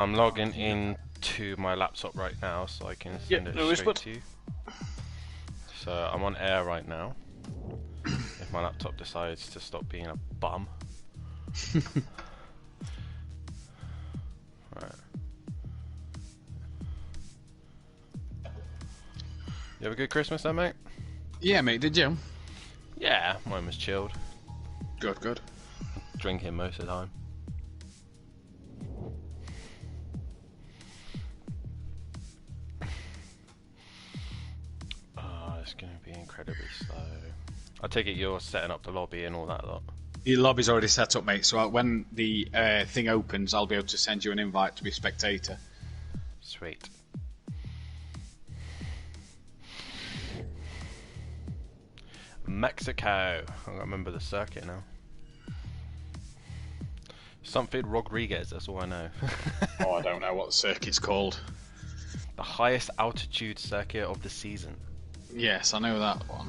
I'm logging into my laptop right now, so I can send it straight to you. So I'm on air right now. If my laptop decides to stop being a bum. Right. You have a good Christmas then, mate? Yeah, mate, did you? Yeah, mine was chilled. Good, good. Drinking most of the time. Oh, it's going to be incredibly slow. I take it you're setting up the lobby and all that lot. Your lobby's already set up, mate, so when the thing opens, I'll be able to send you an invite to be spectator. Sweet. Mexico. I can't remember the circuit now. Something Rodriguez, that's all I know. Oh, I don't know what the circuit's called. The highest altitude circuit of the season. Yes, I know that one.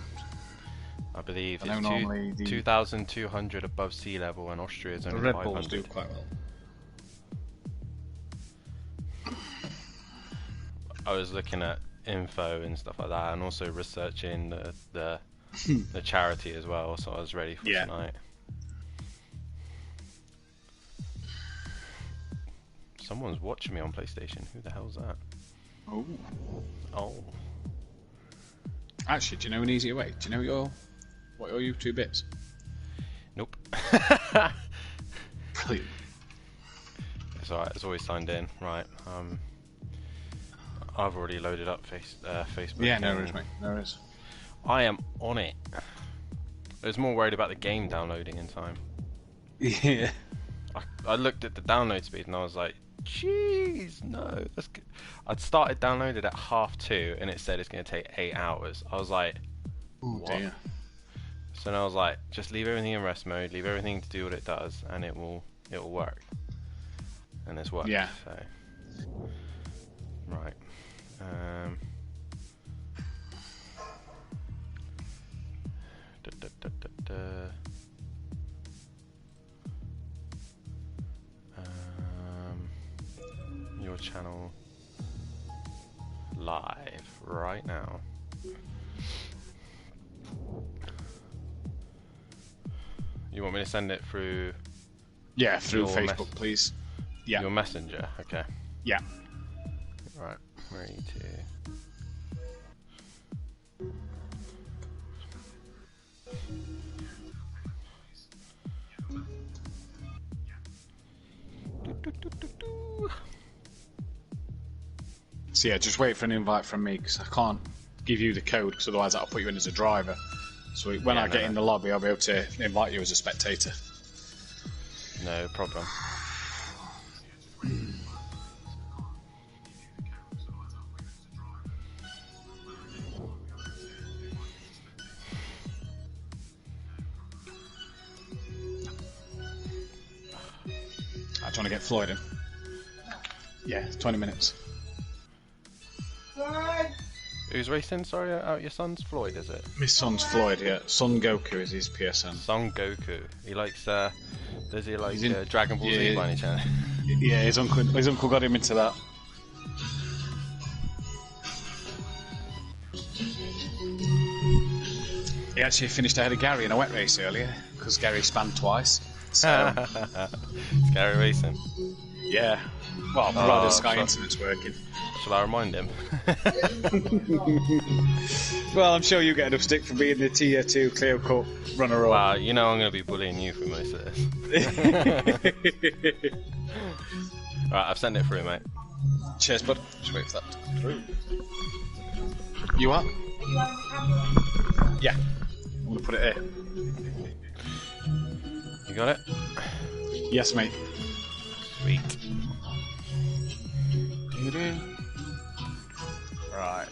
I believe I know it's 2,200 above sea level, and Austria's only the Red 500. Bulls do quite well. I was looking at info and stuff like that, and also researching the charity as well, so I was ready for tonight. Someone's watching me on PlayStation. Who the hell's that? Oh. Oh. Actually, do you know an easier way? Do you know what are your 2 bits? Nope. Brilliant. It's alright, it's always signed in. Right. I've already loaded up Facebook. Yeah, no worries, mate. No worries. I am on it. I was more worried about the game downloading in time. Yeah. I looked at the download speed and I was like, jeez, no. That's good. I'd started downloaded at 2:30 and it said it's going to take 8 hours. I was like, oh dear. So then I was like, just leave everything in rest mode, leave everything to do what it does, and it will work. And it's worked. Yeah. So. Right. Your channel live right now. You want me to send it through? Yeah, through Facebook, please. Yeah. Your messenger, okay. Yeah. Right, ready to. So yeah, just wait for an invite from me because I can't give you the code because otherwise that'll put you in as a driver. So when I get in the lobby, I'll be able to invite you as a spectator. No problem. I just want to get Floyd in. Yeah, 20 minutes. Who's racing? Sorry, out your son's Floyd, is it? My son's Floyd, yeah. Son Goku is his PSN. Son Goku. He likes, does he like Dragon Ball Z by any chance? Yeah, his uncle got him into that. He actually finished ahead of Gary in a wet race earlier, because Gary spanned twice. So. It's Gary racing. Yeah. Well, provided Sky Internet's working. Shall I remind him? Well, I'm sure you get enough stick for being the Tier 2 clear cut runner-up. Wow, you know I'm going to be bullying you for most of this. Right, I've sent it through, mate. Cheers, bud. Just wait for that to come through. You are? Yeah. I'm going to put it here. You got it? Yes, mate. Sweet. Right.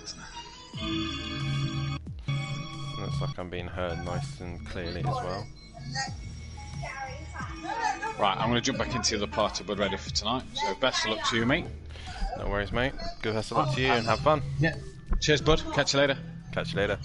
Looks like I'm being heard nice and clearly as well. Right, I'm going to jump back into the other party, but ready for tonight. So best of luck to you, mate. No worries, mate. Good best of luck to you and have fun. Yeah. Cheers, bud. Catch you later. Catch you later.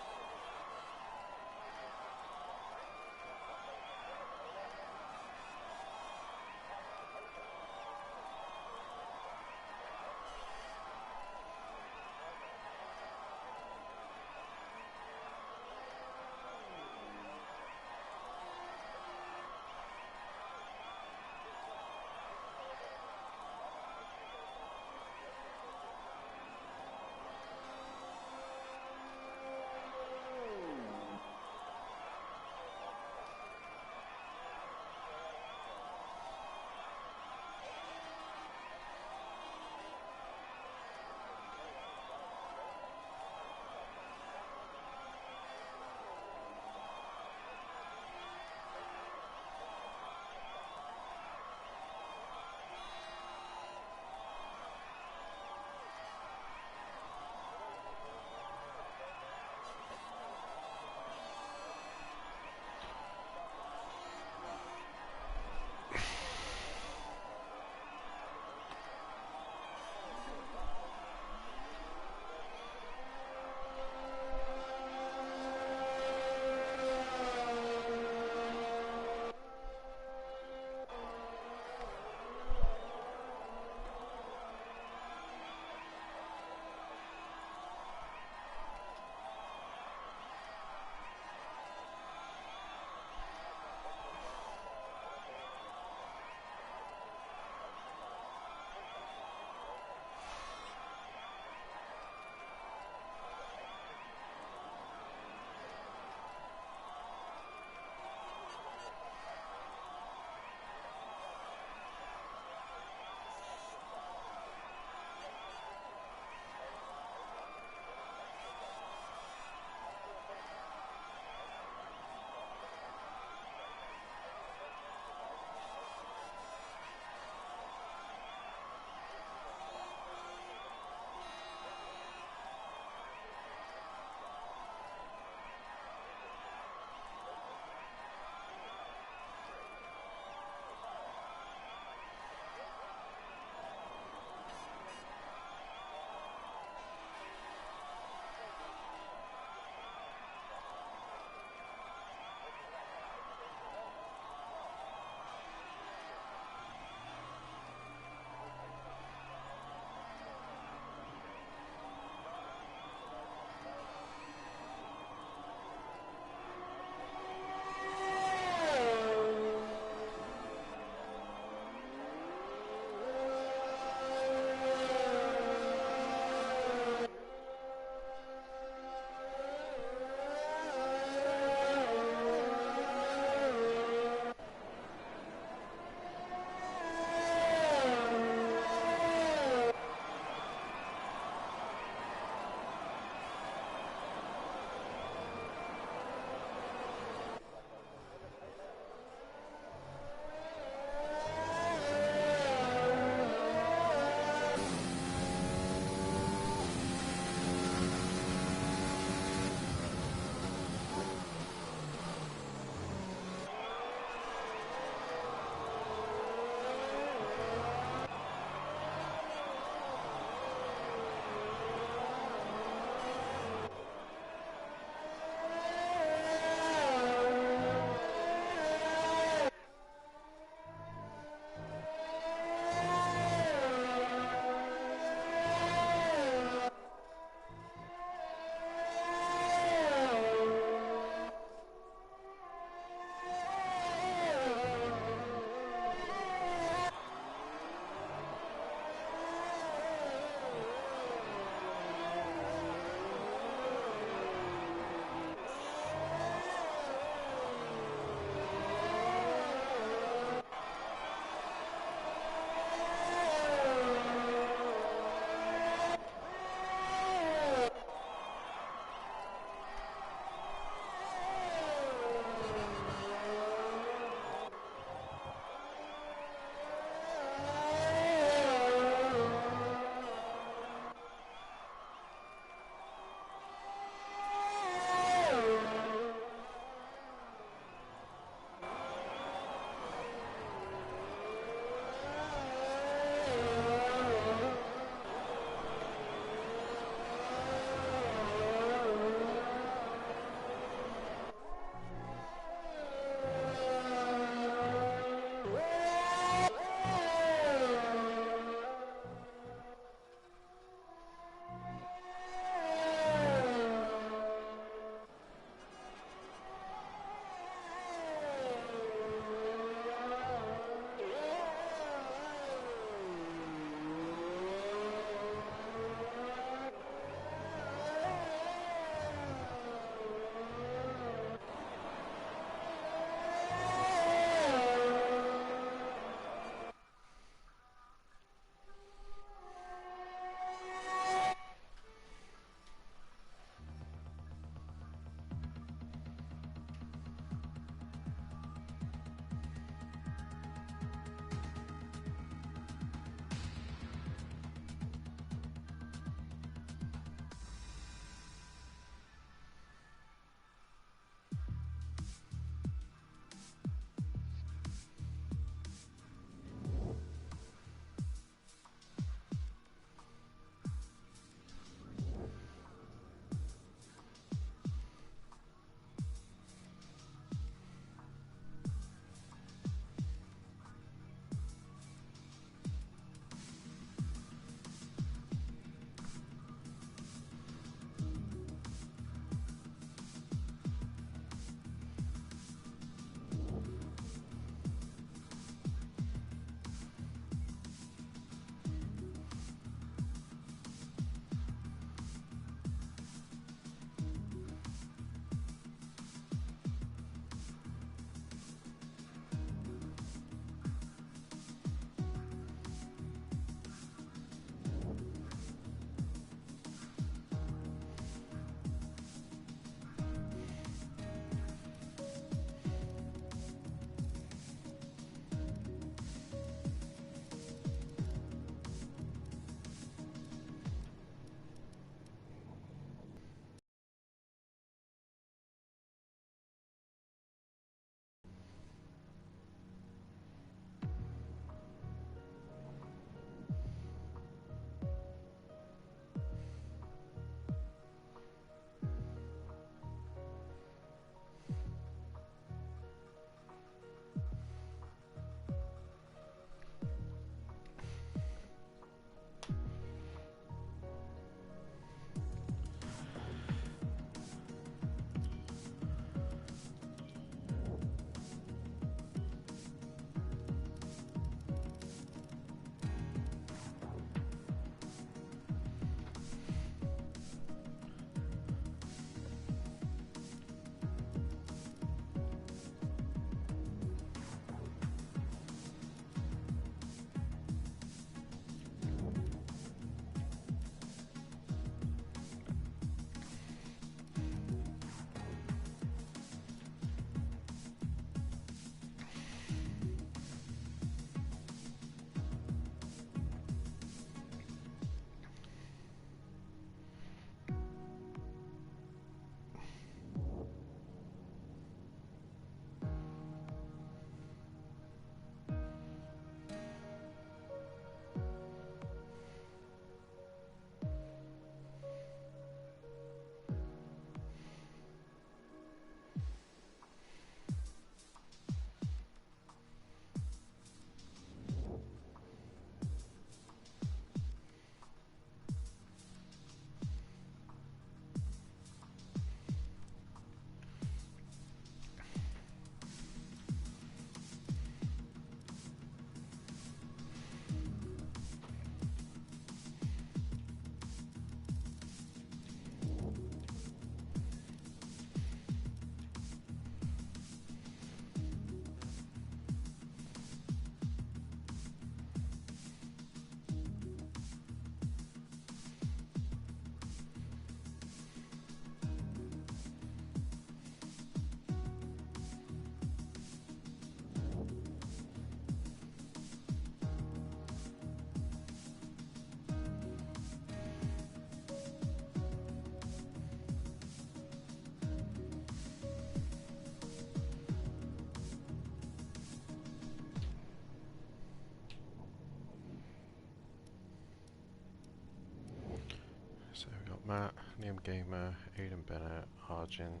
Matt, Liam Gamer, Aiden Bennett, Argent,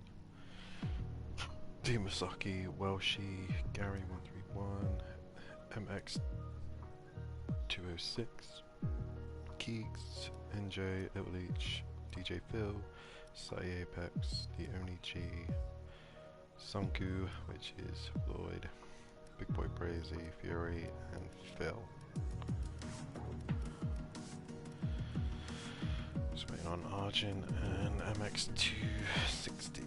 D Masaki, Welshie, Gary131, MX206, Keeks, NJ, Little H, DJ Phil, Sai Apex, The Only G, Sunku, which is Lloyd, Big Boy Brazy, Fury, and Phil. Just waiting on Argent and MX260.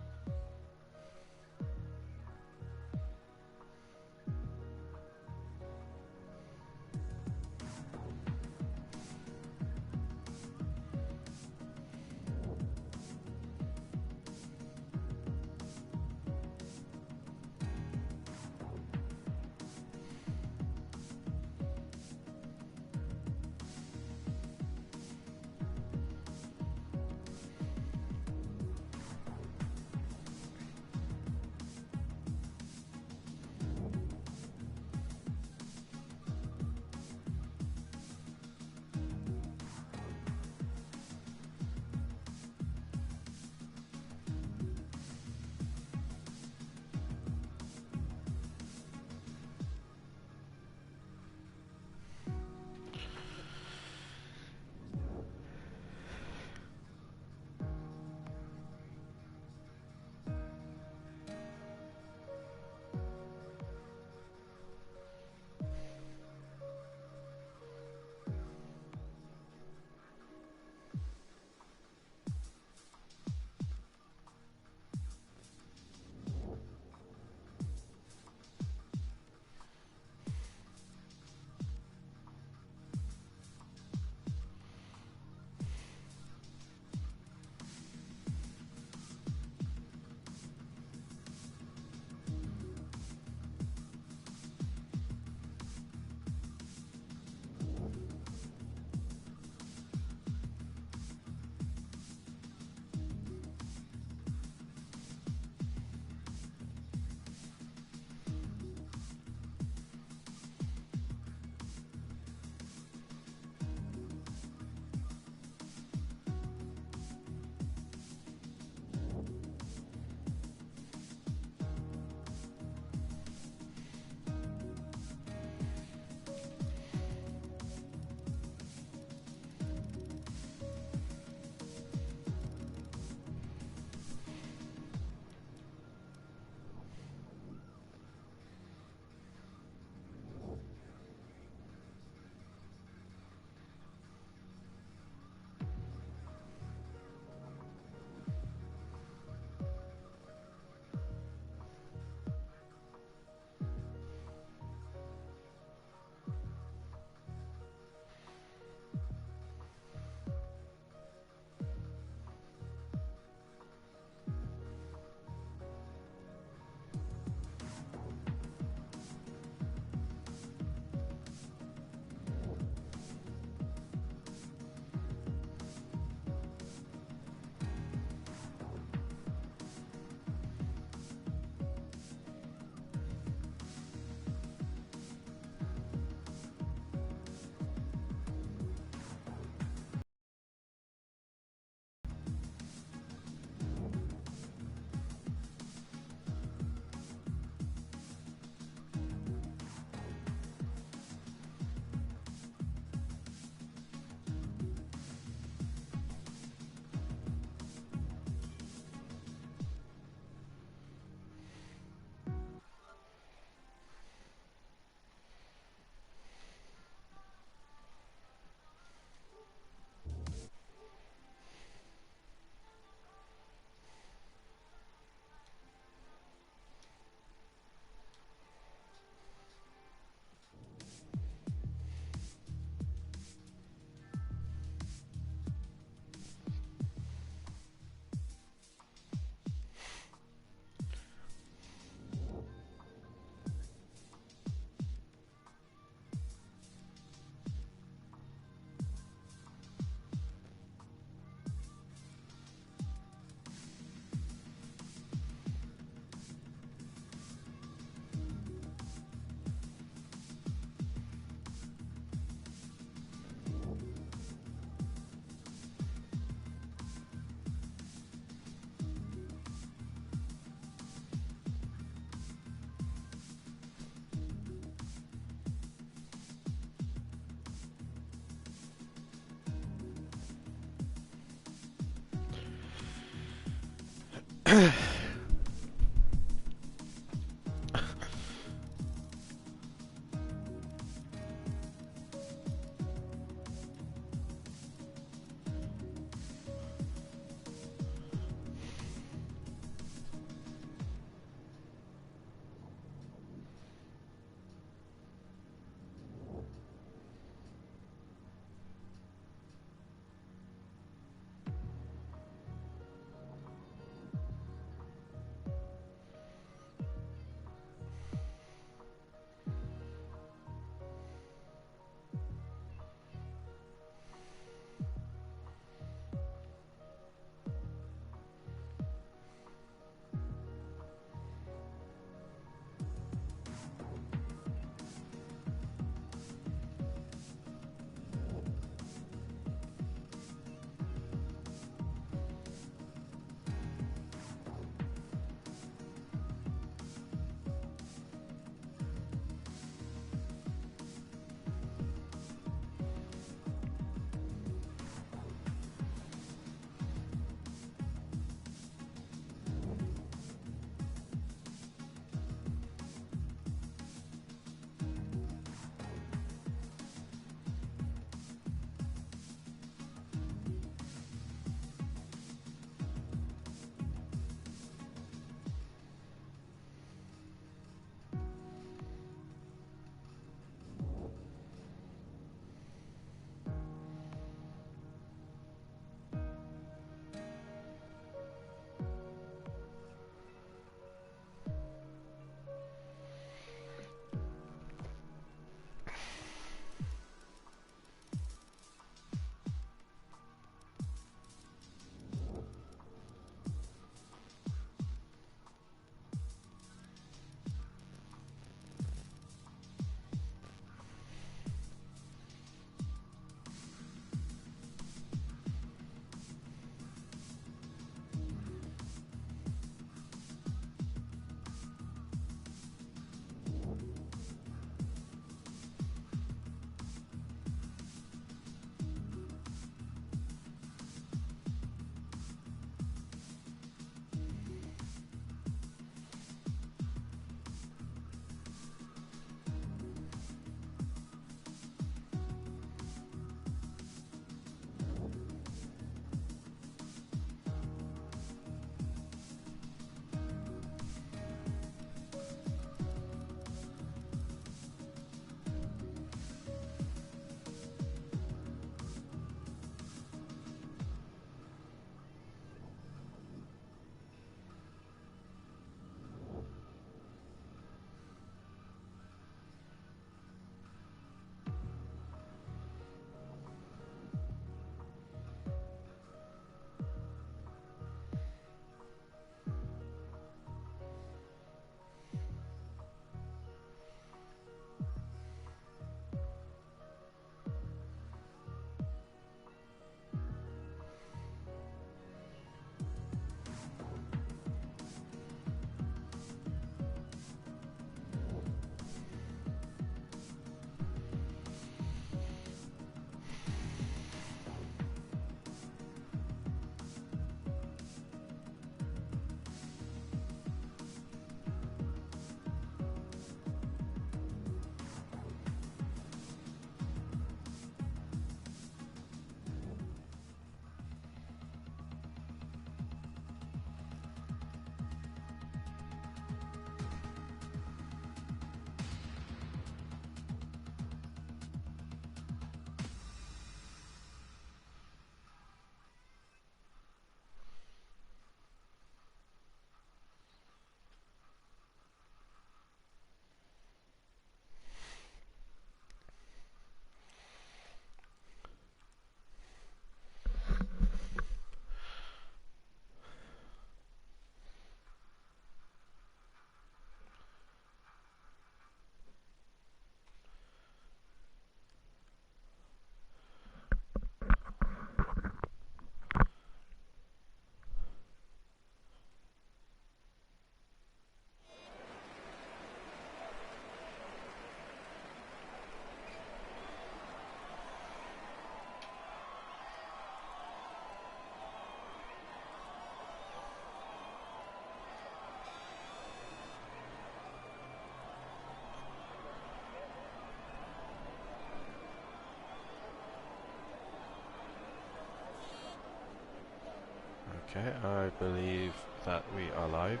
Okay, I believe that we are live.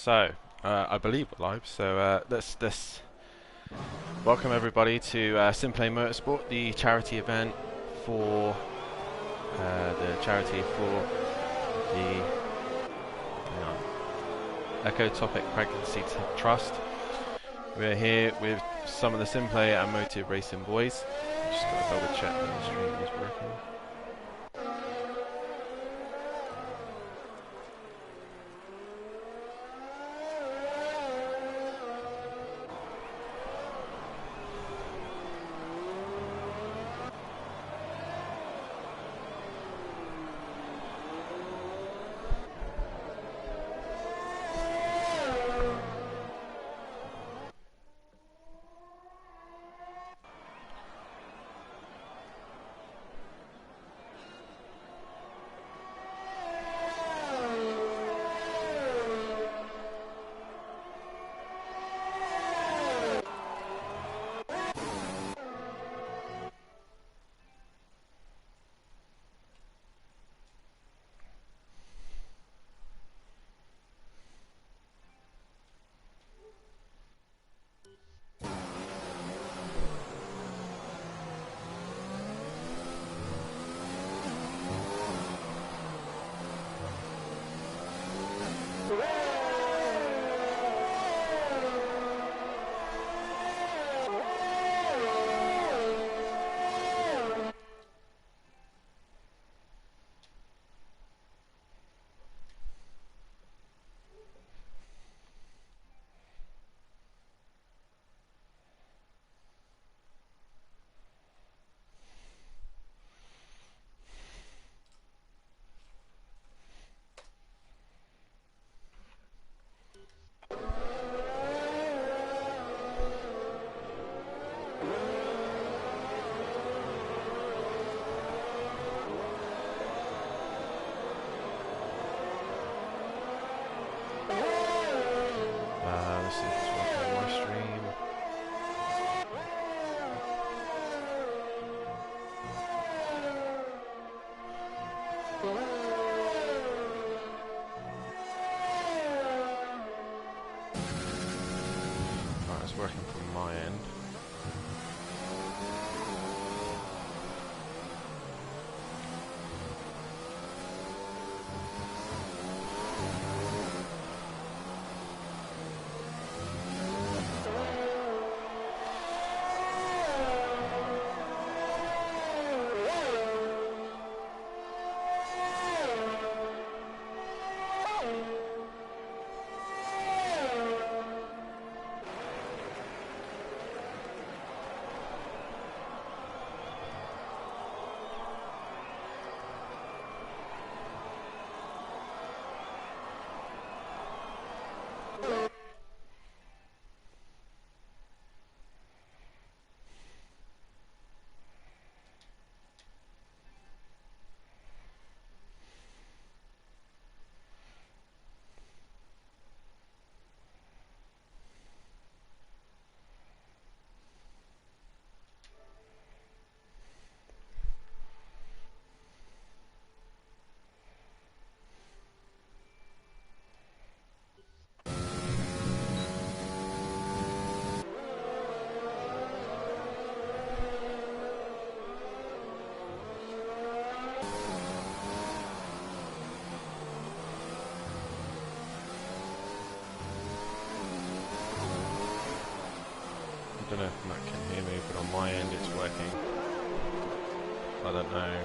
So, I believe we're live, so let's welcome everybody to Simplay Motorsport, the charity event for the Ecotopic Pregnancy Trust. We're here with some of the Simplay and Motive Racing boys. Just got to double check that the stream is working. Let's see if it's working on my stream. Alright, it's working from my end. I don't know if Matt can hear me, but on my end it's working. I don't know.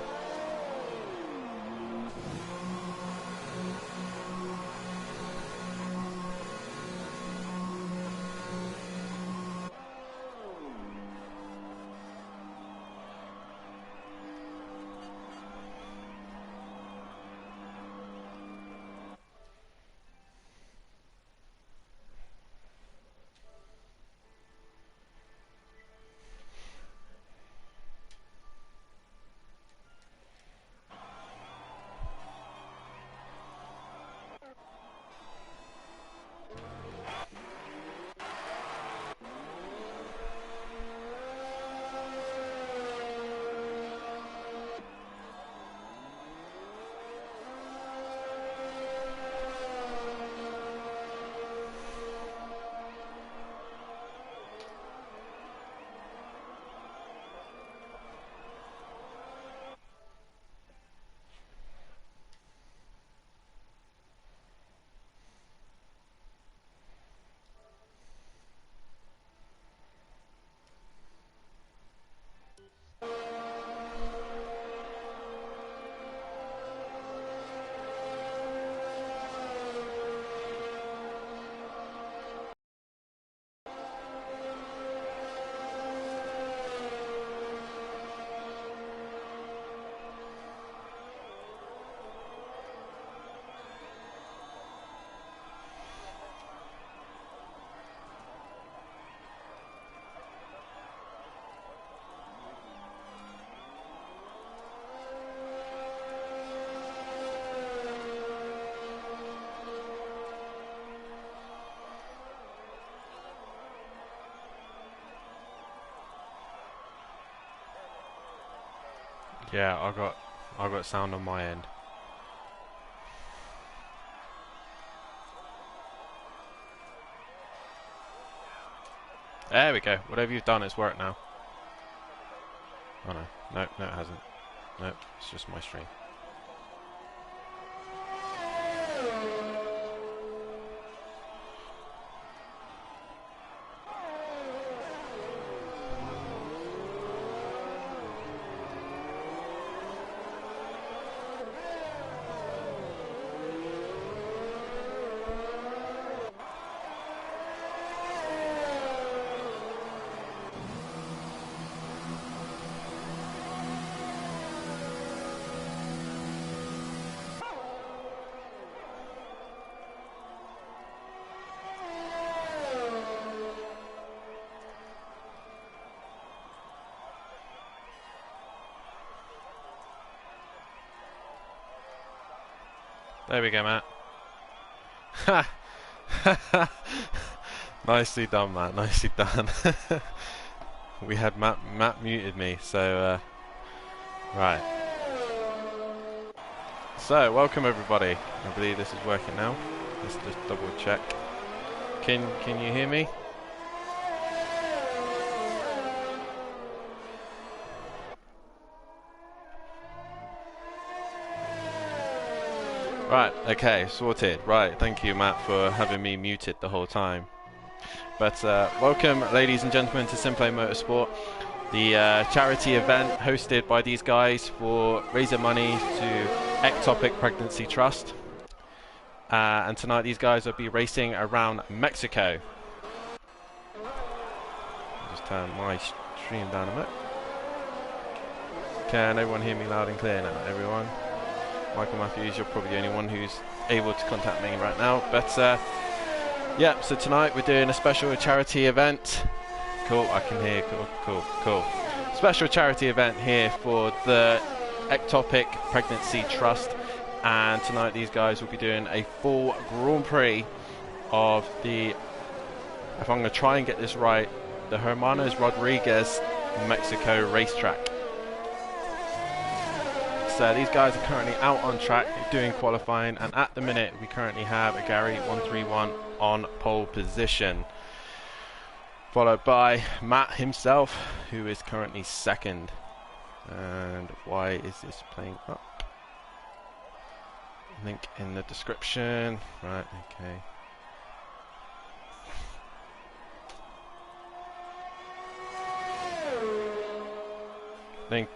Yeah, I got sound on my end. There we go. Whatever you've done, it's worked now. Oh no, no, it hasn't. No, it's just my stream. There we go, Matt. Nicely done, Matt. Nicely done. We had Matt muted me, so right. So welcome everybody. I believe this is working now. Let's just double check. Can you hear me? Right, okay, sorted. Right, thank you, Matt, for having me muted the whole time. But welcome, ladies and gentlemen, to Simplay Motorsport, the charity event hosted by these guys for raising money to Ectopic Pregnancy Trust. And tonight these guys will be racing around Mexico. I'll just turn my stream down a bit. Can everyone hear me loud and clear now, everyone? Michael Matthews, you're probably the only one who's able to contact me right now. But yeah, so tonight we're doing a special charity event. Cool, I can hear. Cool. Special charity event here for the Ectopic Pregnancy Trust. And tonight these guys will be doing a full Grand Prix of the, if I'm going to try and get this right, the Hermanos Rodriguez Mexico racetrack. So these guys are currently out on track doing qualifying, and at the minute we currently have a Gary 131 on pole position, followed by Matt himself, who is currently second. And why is this playing up? Link in the description. Right, okay.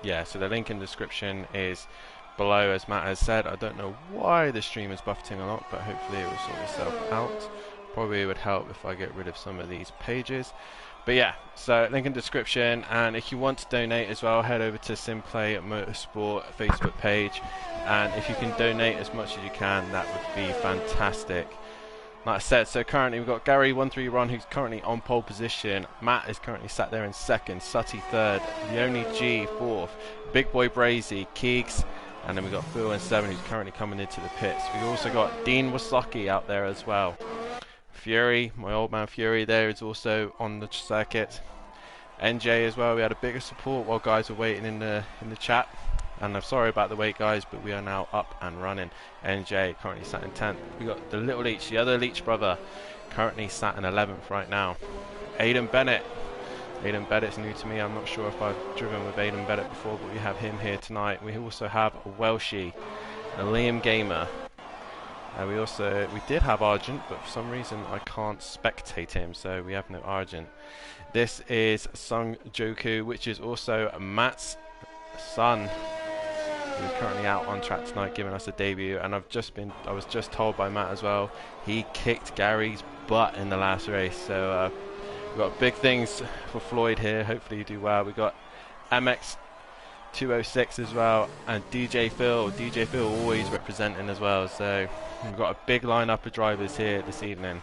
Yeah, so the link in the description is below, as Matt has said. I don't know why the stream is buffeting a lot, but hopefully it will sort itself out. Probably would help if I get rid of some of these pages. But yeah, so link in the description, and if you want to donate as well, head over to Simplay Motorsport Facebook page, and if you can donate as much as you can, that would be fantastic. Like I said, so currently we've got Gary 131, who's currently on pole position. Matt is currently sat there in second, Sutty third, the only G fourth, Big Boy Brazy, Keegs, and then we've got Phil in seven, who's currently coming into the pits. We've also got Dean Wasaki out there as well. Fury, my old man Fury there, is also on the circuit. NJ as well. We had a bigger support while guys were waiting in the chat. And I'm sorry about the wait, guys, but we are now up and running. NJ currently sat in 10th. We got the little Leech, the other Leech brother, currently sat in 11th right now. Aidan Bennett. Aidan Bennett's new to me. I'm not sure if I've driven with Aidan Bennett before, but we have him here tonight. We also have a Welshie, a Liam Gamer. We did have Argent, but for some reason I can't spectate him, so we have no Argent. This is Sung Joku, which is also Matt's son, who's currently out on track tonight, giving us a debut. And I was just told by Matt as well, he kicked Gary's butt in the last race. So we've got big things for Floyd here. Hopefully you do well. We've got MX 206 as well, and DJ Phil. DJ Phil always representing as well. So we've got a big lineup of drivers here this evening.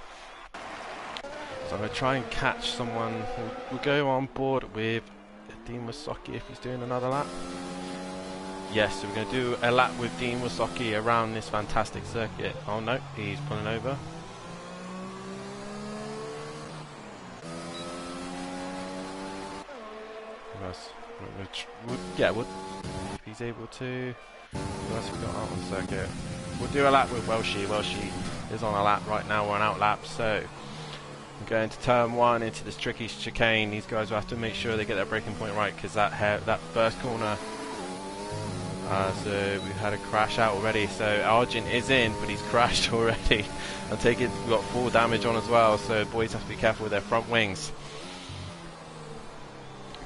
So I'm going to try and catch someone. We'll go on board with Dean Wasaki if he's doing another lap. Yes, so we're going to do a lap with Dean Wasaki around this fantastic circuit. Oh no, he's pulling over. Yeah, if he's able to. Who else we got out on circuit? We'll do a lap with Welshie. Welshie is on a lap right now. We're on out lap, so I'm going to turn 1 into this tricky chicane. These guys will have to make sure they get their braking point right, because that first corner. So we've had a crash out already. So Argent is in, but he's crashed already. I take it we've got full damage on as well. So boys have to be careful with their front wings.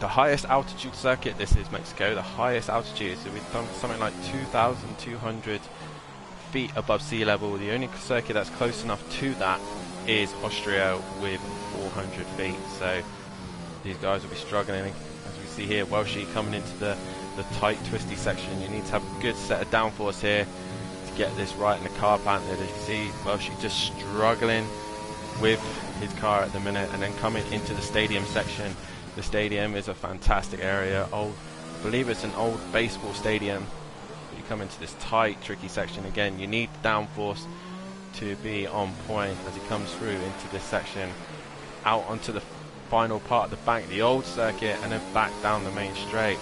The highest altitude circuit, this is Mexico, the highest altitude, so we've done something like 2,200 feet above sea level. The only circuit that's close enough to that is Austria with 400 feet, so these guys will be struggling. As we see here, Welshie coming into the tight twisty section. You need to have a good set of downforce here to get this right in the car planted. As you see, Welshie just struggling with his car at the minute, and then coming into the stadium section. The stadium is a fantastic area. I believe it's an old baseball stadium. You come into this tight, tricky section again. You need downforce to be on point as it comes through into this section, out onto the final part of the bank, the old circuit, and then back down the main straight.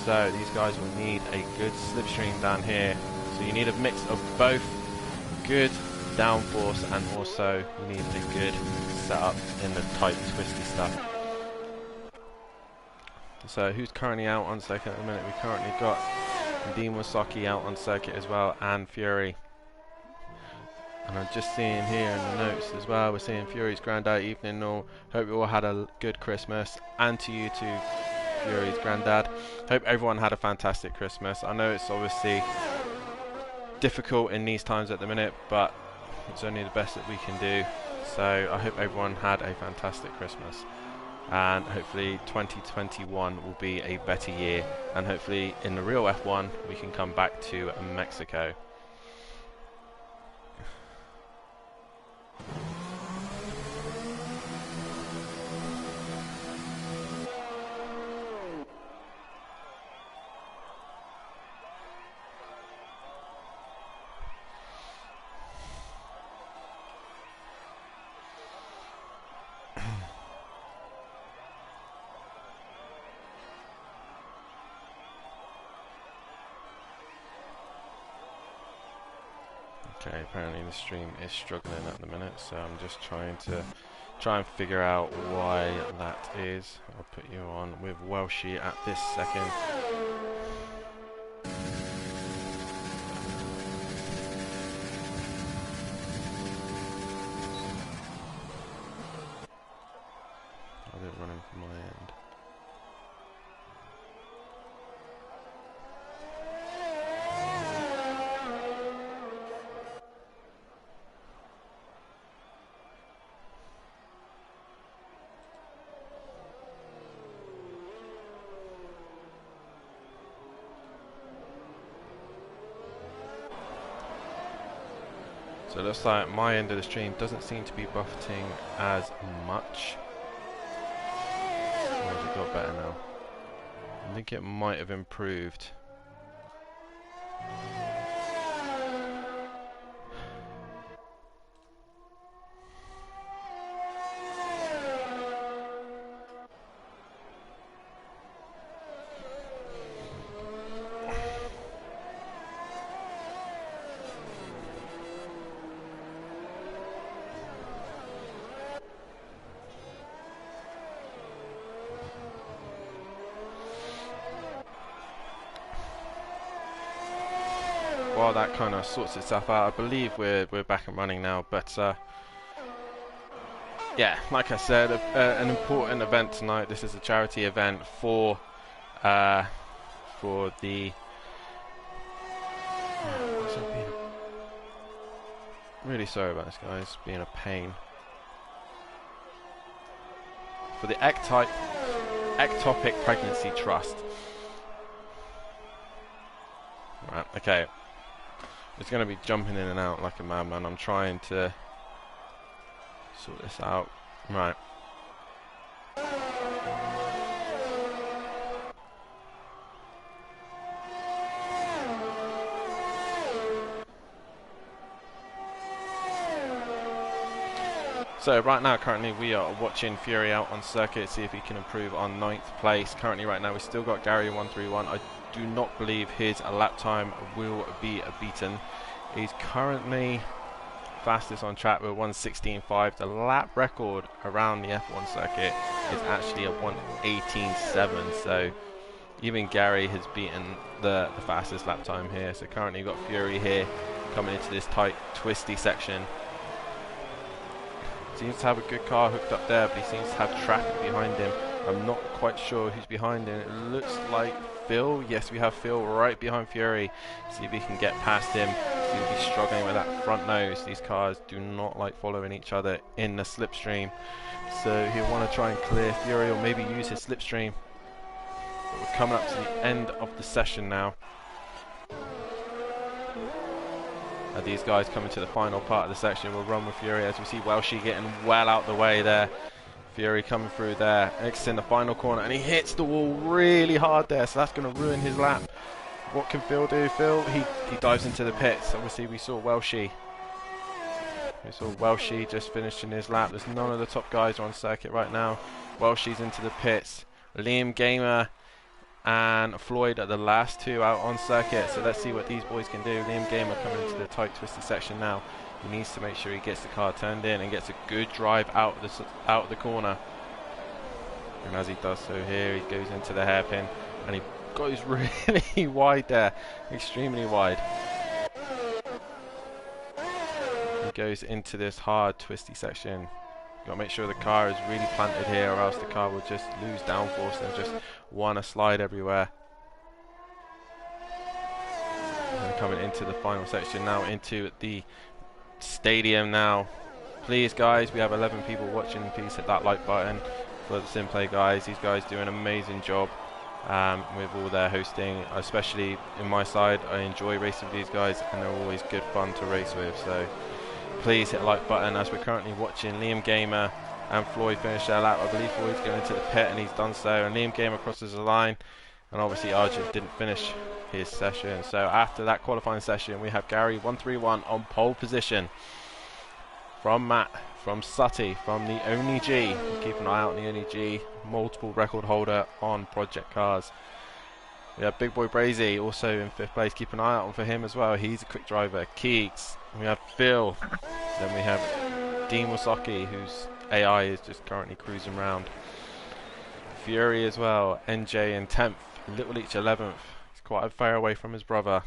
So these guys will need a good slipstream down here. So you need a mix of both good downforce and also you need a good setup in the tight, twisty stuff. So who's currently out on circuit at the minute? We've currently got Dean Wasaki out on circuit as well, and Fury. And I'm just seeing here in the notes as well, we're seeing Fury's granddad, evening all. Hope you all had a good Christmas, and to you too, Fury's granddad. Hope everyone had a fantastic Christmas. I know it's obviously difficult in these times at the minute, but it's only the best that we can do. So I hope everyone had a fantastic Christmas. And hopefully 2021 will be a better year, and hopefully in the real F1 we can come back to Mexico. Okay, apparently the stream is struggling at the minute, so I'm just trying and figure out why that is. I'll put you on with Welshie at this second. I'll be running from my end. So it looks like my end of the stream doesn't seem to be buffeting as much. Or has it got better now? I think it might have improved. While that kind of sorts itself out, I believe we're back and running now. But yeah, like I said, an important event tonight. This is a charity event for the. Really sorry about this, guys. Being a pain. For the Ectopic Pregnancy Trust. Right. Okay. It's going to be jumping in and out like a madman. I'm trying to sort this out. Right. So right now, currently, we are watching Fury out on circuit, see if he can improve on 9th place. Currently, right now, we've still got Gary 131. I do not believe his lap time will be beaten. He's currently fastest on track with 1:16.5. The lap record around the F1 circuit is actually a 1:18.7. So even Gary has beaten the fastest lap time here. So currently you've got Fury here coming into this tight, twisty section. Seems to have a good car hooked up there, but he seems to have traffic behind him. I'm not quite sure who's behind him. It looks like Phil. Yes, we have Phil right behind Fury. See if he can get past him. He'll be struggling with that front nose. These cars do not like following each other in the slipstream. So he'll want to try and clear Fury, or maybe use his slipstream. But we're coming up to the end of the session now. These guys coming to the final part of the section will run with Fury, as we see Welshie getting well out the way there. Fury coming through there, X in the final corner, and he hits the wall really hard there, so that's going to ruin his lap. What can Phil do? Phil, he dives into the pits. Obviously we saw Welshie. Just finishing his lap. There's none of the top guys on circuit right now. Welshie's into the pits. Liam Gamer and Floyd are the last two out on circuit, so let's see what these boys can do. Liam Gamer coming into the tight twisty section now. He needs to make sure he gets the car turned in and gets a good drive out of the corner. And as he does so here, he goes into the hairpin and he goes really wide there, extremely wide. He goes into this hard twisty section. Got to make sure the car is really planted here, or else the car will just lose downforce and just want to slide everywhere. And coming into the final section now, into the stadium now. Please guys, we have 11 people watching. Please hit that like button for the Simplay guys. These guys do an amazing job with all their hosting, especially in my side. I enjoy racing with these guys and they're always good fun to race with. So please hit the like button, as we're currently watching Liam Gamer and Floyd finish their lap. I believe Floyd's going into the pit and he's done so, and Liam Gamer crosses the line, and obviously Arjun didn't finish his session. So after that qualifying session, we have Gary 131 on pole position, from Matt, from Sutty, from the Only G. Keep an eye out on the Only G, multiple record holder on project cars. We have Big Boy Brazy also in 5th place. Keep an eye out for him as well. He's a quick driver. Keeks. We have Phil. Then we have Dean Wasaki, whose AI is just currently cruising around. Fury as well. NJ in 10th. Little Leach 11th. He's quite a fair away from his brother.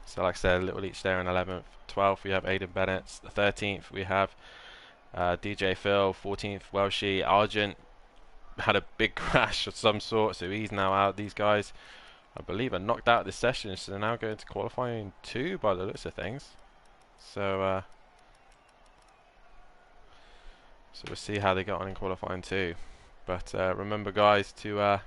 So like I said, Little Leach there in 11th. 12th we have Aidan Bennett. The 13th we have DJ Phil. 14th Welshie. Argent had a big crash of some sort, so he's now out. These guys, I believe, are knocked out of this session, so they're now going to qualifying 2 by the looks of things. So we'll see how they get on in qualifying 2. But remember guys to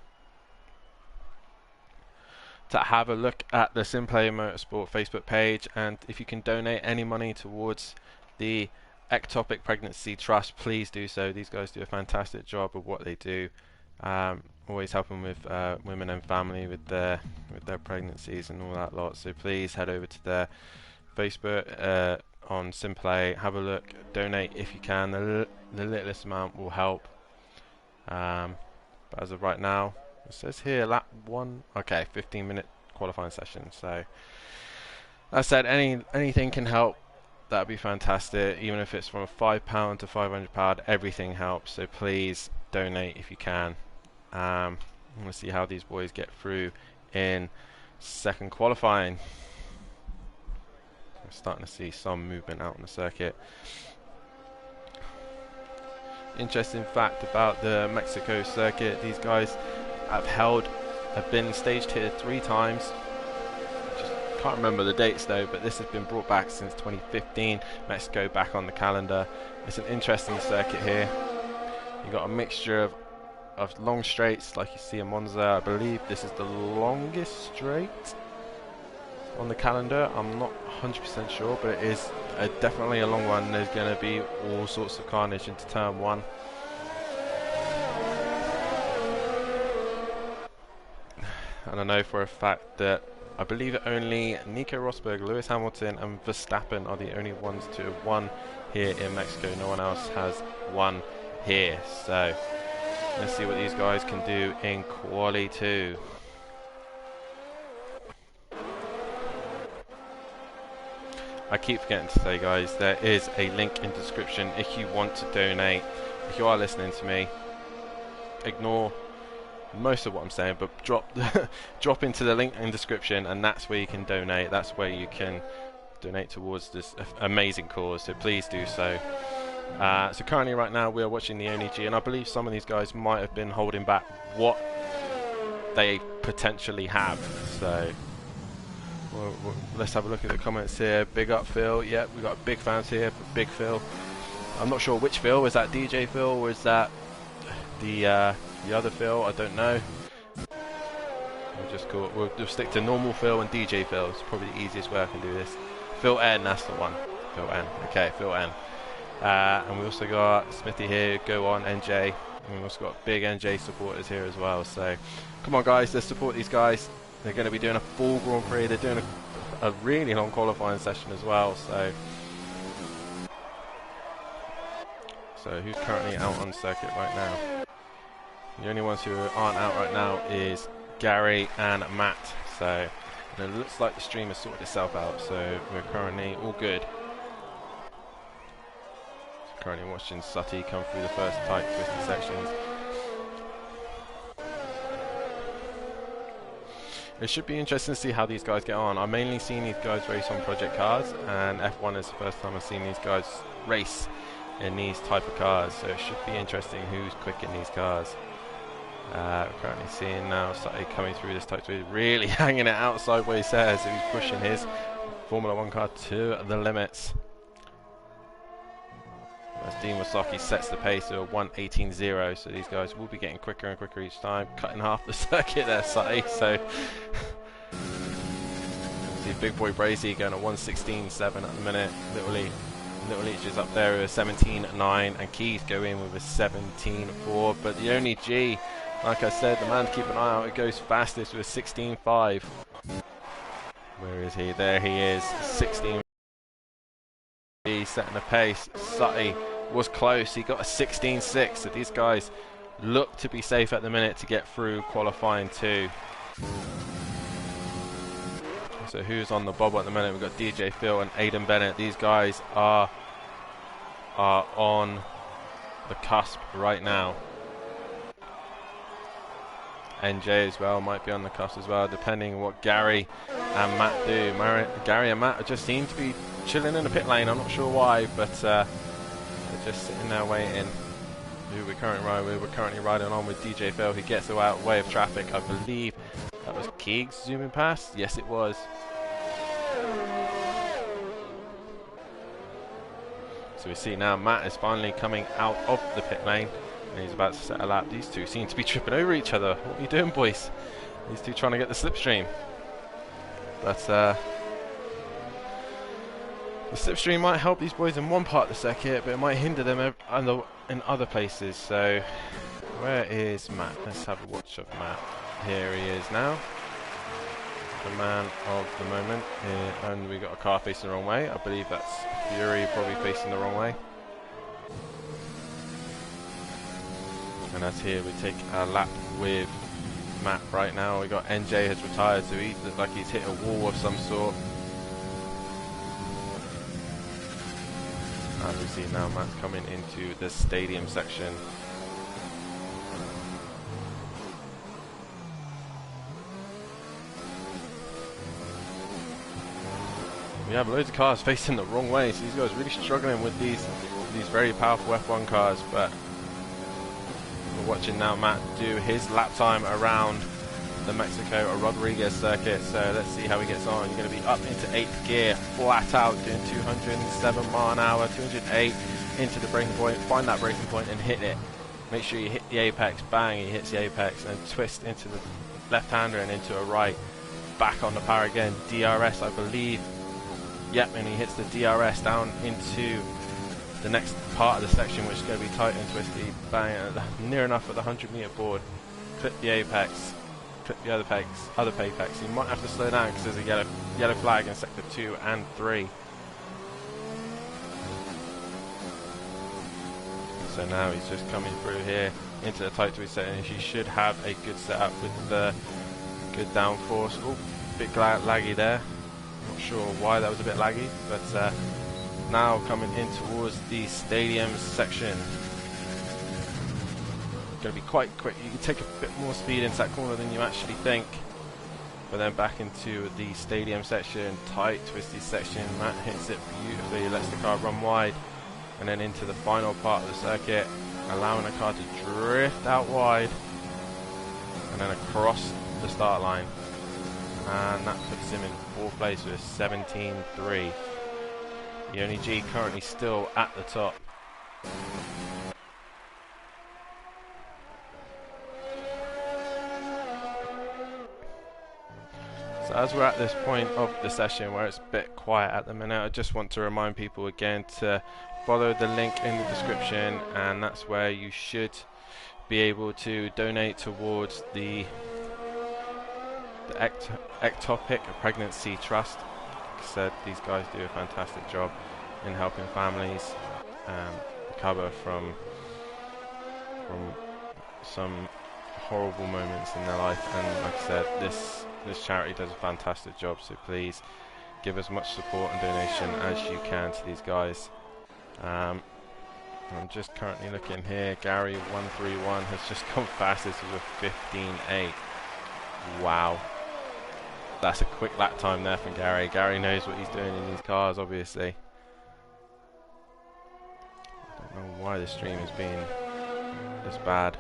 have a look at the Simplay Motorsport Facebook page, and if you can donate any money towards the Ectopic Pregnancy Trust, please do so. These guys do a fantastic job of what they do, always helping with women and family with their pregnancies and all that lot. So please head over to their Facebook on Simplay, have a look, donate if you can. The littlest amount will help. But as of right now, it says here lap 1. Okay, 15-minute qualifying session. So I said anything can help. That'd be fantastic. Even if it's from £5 to £500, everything helps. So please donate if you can. I want to see how these boys get through in second qualifying. I'm starting to see some movement out on the circuit. Interesting fact about the Mexico circuit: these guys have been staged here 3 times. Can't remember the dates though, but this has been brought back since 2015. Mexico back on the calendar. It's an interesting circuit here. You've got a mixture of long straights like you see in Monza. I believe this is the longest straight on the calendar. I'm not 100% sure, but it is definitely a long one. There's going to be all sorts of carnage into turn 1. And I know for a fact that I believe that only Nico Rosberg, Lewis Hamilton and Verstappen are the only ones to have won here in Mexico. No one else has won here. So Let's see what these guys can do in quali 2. I keep forgetting to say, guys, there is a link in the description if you want to donate. If you are listening to me, ignore most of what I'm saying, but drop into the link in the description, and that's where you can donate. That's where you can donate towards this amazing cause, so please do so. So currently right now we are watching the ONG, and I believe some of these guys might have been holding back what they potentially have. So let's have a look at the comments here. Big up Phil. Yep, we got big fans here for Big Phil. I'm not sure which Phil. Was that DJ Phil or is that the other Phil? I don't know. We'll just stick to normal Phil and DJ Phil. It's probably the easiest way I can do this. Phil N, that's the one. Phil N. Okay, Phil N. And we also got Smithy here. Go on, NJ. And we've also got big NJ supporters here as well. So come on, guys, let's support these guys. They're going to be doing a full Grand Prix. They're doing a really long qualifying session as well. So who's currently out on circuit right now? The only ones who aren't out right now is Gary and Matt. So it looks like the stream has sorted itself out. So we're currently all good. So currently watching Sutty come through the first tight twisty sections. It should be interesting to see how these guys get on. I've mainly seen these guys race on project cars, and F1 is the first time I've seen these guys race in these type of cars, so it should be interesting who's quick in these cars. We're currently seeing now Sutty coming through this type of really hanging it outside where he says he's pushing his Formula 1 car to the limits. As Dean Wasaki sets the pace to a 1:18.0, so these guys will be getting quicker and quicker each time, cutting half the circuit there, Sutty. So see Big Boy Brazy going at 1:16.7 at the minute. Little Leach is up there with a 17.9, and Keys go in with a 17.4. But the only G, like I said, the man to keep an eye out, it goes fastest with a 16.5. Where is he? There he is, 16. Setting the pace. Sutty was close. He got a 16.6. So these guys look to be safe at the minute to get through qualifying 2. So who's on the bobble at the minute? We've got DJ Phil and Aidan Bennett. These guys are on the cusp right now. NJ as well might be on the cusp as well, depending on what Gary and Matt do. Gary and Matt just seem to be chilling in the pit lane. I'm not sure why, but they're just sitting there waiting. Who we're currently riding with? We're currently riding on with DJ Phil, who gets out of the way of traffic. I believe that was Keegs zooming past. Yes, it was. So we see now Matt is finally coming out of the pit lane, and he's about to set a lap. These two seem to be tripping over each other. What are you doing, boys? These two trying to get the slipstream. But the slipstream might help these boys in one part of the circuit, but it might hinder them in other places. So where is Matt? Let's have a watch of Matt. Here he is now, the man of the moment. And we got a car facing the wrong way. I believe that's Fury, probably facing the wrong way. And as here we take a lap with Matt right now. We got NJ has retired, so he looks like he's hit a wall of some sort. As we see now, Matt's coming into the stadium section. We have loads of cars facing the wrong way, so these guys are really struggling with these very powerful F1 cars. But we're watching now Matt do his lap time around the Mexico Rodriguez circuit. So let's see how he gets on. You're going to be up into 8th gear, flat out, doing 207 mile an hour, 208 into the braking point. Find that braking point and hit it. Make sure you hit the apex. Bang, he hits the apex, and twist into the left-hander and into a right. Back on the power again. DRS, I believe. Yep, and he hits the DRS down into the next part of the section, which is going to be tight and twisty. Bang, near enough at the 100-meter board. Clip the apex. Clip the other apex. You might have to slow down because there's a yellow flag in sector 2 and 3. So now he's just coming through here. into the tight twist settings, you should have a good setup with the good downforce. Oh, bit laggy there. Not sure why that was a bit laggy, but now coming in towards the stadium section. Going to be quite quick. You can take a bit more speed into that corner than you actually think. But then back into the stadium section, tight, twisty section. Matt hits it beautifully, lets the car run wide, and then into the final part of the circuit, allowing the car to drift out wide, and then across the start line. And that puts him in 4th place with 17.3. Yoni G currently still at the top. So as we're at this point of the session where it's a bit quiet at the minute, I just want to remind people again to follow the link in the description, and that's where you should be able to donate towards the Ectopic Pregnancy Trust. Like I said, these guys do a fantastic job in helping families recover from some horrible moments in their life, and like I said, this charity does a fantastic job, so please give as much support and donation as you can to these guys. I'm just currently looking here. Gary 131 has just gone fastest with a 15.8. Wow, that's a quick lap time there from Gary. Gary knows what he's doing in these cars, obviously. I don't know why the stream has been this bad.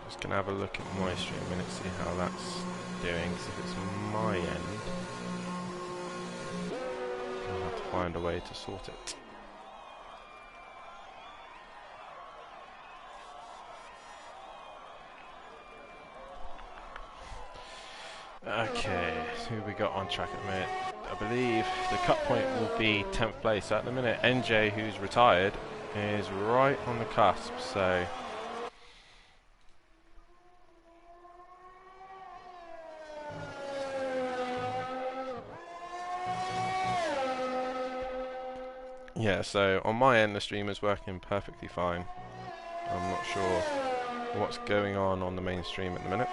Just gonna have a look at my stream a minute, see how that's doing. Because if it's my end, I'll have to find a way to sort it. Okay, so who we got on track at the minute? I believe the cut point will be 10th place. So at the minute, NJ, who's retired, is right on the cusp. So yeah, so on my end the stream is working perfectly fine. I'm not sure what's going on the main stream at the minute.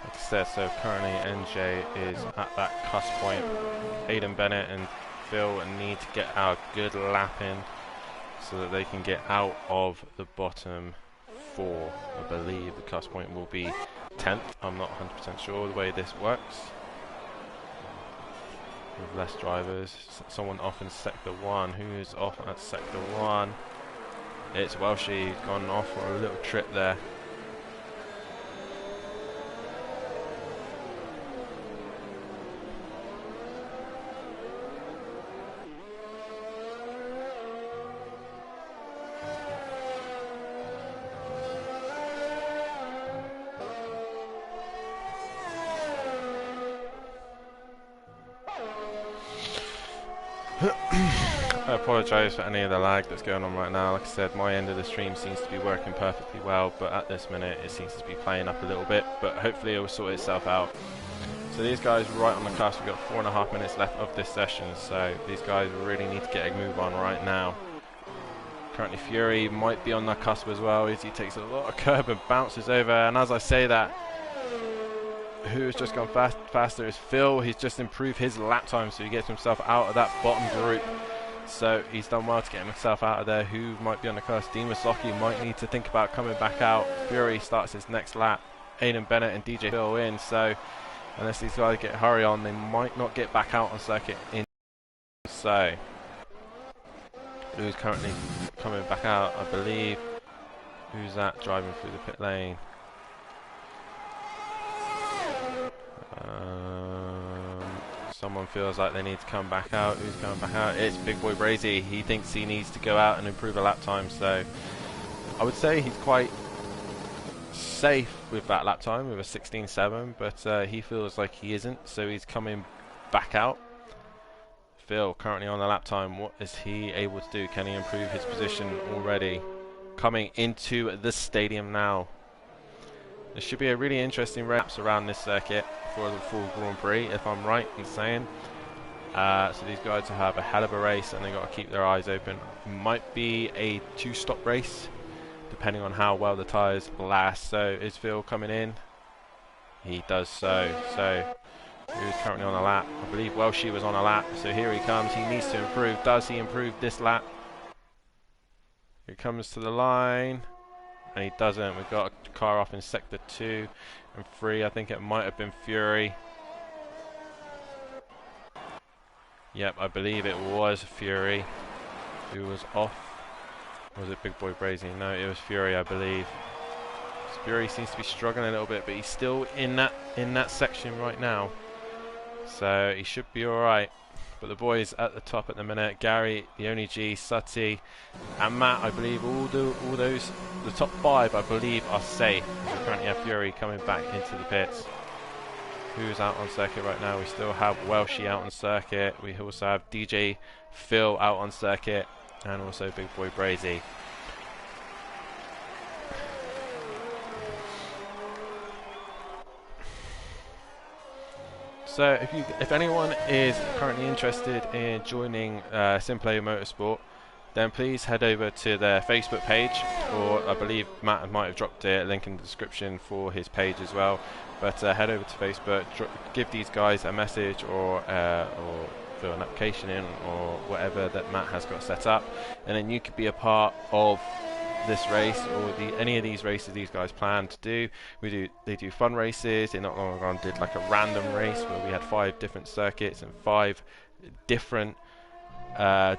Like I said, so currently NJ is at that cusp point. Aidan Bennett and Phil need to get our good lap in so that they can get out of the bottom 4. I believe the cusp point will be 10th. I'm not 100% sure the way this works. With less drivers. Someone off in sector 1. Who's off at sector 1? It's Welshie. He's gone off for a little trip there. I apologise for any of the lag that's going on right now. Like I said, my end of the stream seems to be working perfectly well, but at this minute it seems to be playing up a little bit, but hopefully it will sort itself out. So these guys right on the cusp. We've got 4.5 minutes left of this session, so these guys really need to get a move on right now. Currently Fury might be on the cusp as well, as he takes a lot of curb and bounces over, and as I say that, who's just gone faster is Phil. He's just improved his lap time, so he gets himself out of that bottom group. So he's done well to get himself out of there. Who might be on the cusp? Dean Masaki might need to think about coming back out. Fury starts his next lap. Aidan Bennett and DJ Phil in. So unless these guys get hurry on, they might not get back out on circuit in. So who's currently coming back out? I believe. Who's that driving through the pit lane? someone feels like they need to come back out. Who's coming back out? It's Big Boy Brazy. He thinks he needs to go out and improve a lap time, so I would say he's quite safe with that lap time with a 16.7, but he feels like he isn't, so he's coming back out. Phil currently on the lap time. What is he able to do? Can he improve his position already? Coming into the stadium now. There should be a really interesting race around this circuit for the full Grand Prix, if I'm right in saying. So these guys will have a hell of a race, and they've got to keep their eyes open. Might be a 2-stop race, depending on how well the tyres last. So is Phil coming in? He does so. So who's currently on a lap? I believe Welshie was on a lap. So here he comes. He needs to improve. Does he improve this lap? Here he comes to the line. And he doesn't. We've got a car off in sector 2 and 3. I think it might have been Fury. Yep, I believe it was Fury who was off. Or was it Big Boy Brazy? No, it was Fury, I believe. Fury seems to be struggling a little bit, but he's still in that section right now, so he should be all right. But the boys at the top at the minute: Gary, the Only G, Sutty, and Matt. I believe all those, the top 5, I believe, are safe. We currently have Fury coming back into the pits. Who's out on circuit right now? We still have Welshie out on circuit. We also have DJ Phil out on circuit, and also Big Boy Brazy. So if anyone is currently interested in joining Simplay Motorsport, then please head over to their Facebook page, or I believe Matt might have dropped a link in the description for his page as well. But head over to Facebook, give these guys a message, or fill an application in, or whatever that Matt has got set up, and then you could be a part of this race, or any of these races these guys plan to do. They do fun races. They not long ago did like a random race where we had 5 different circuits and 5 different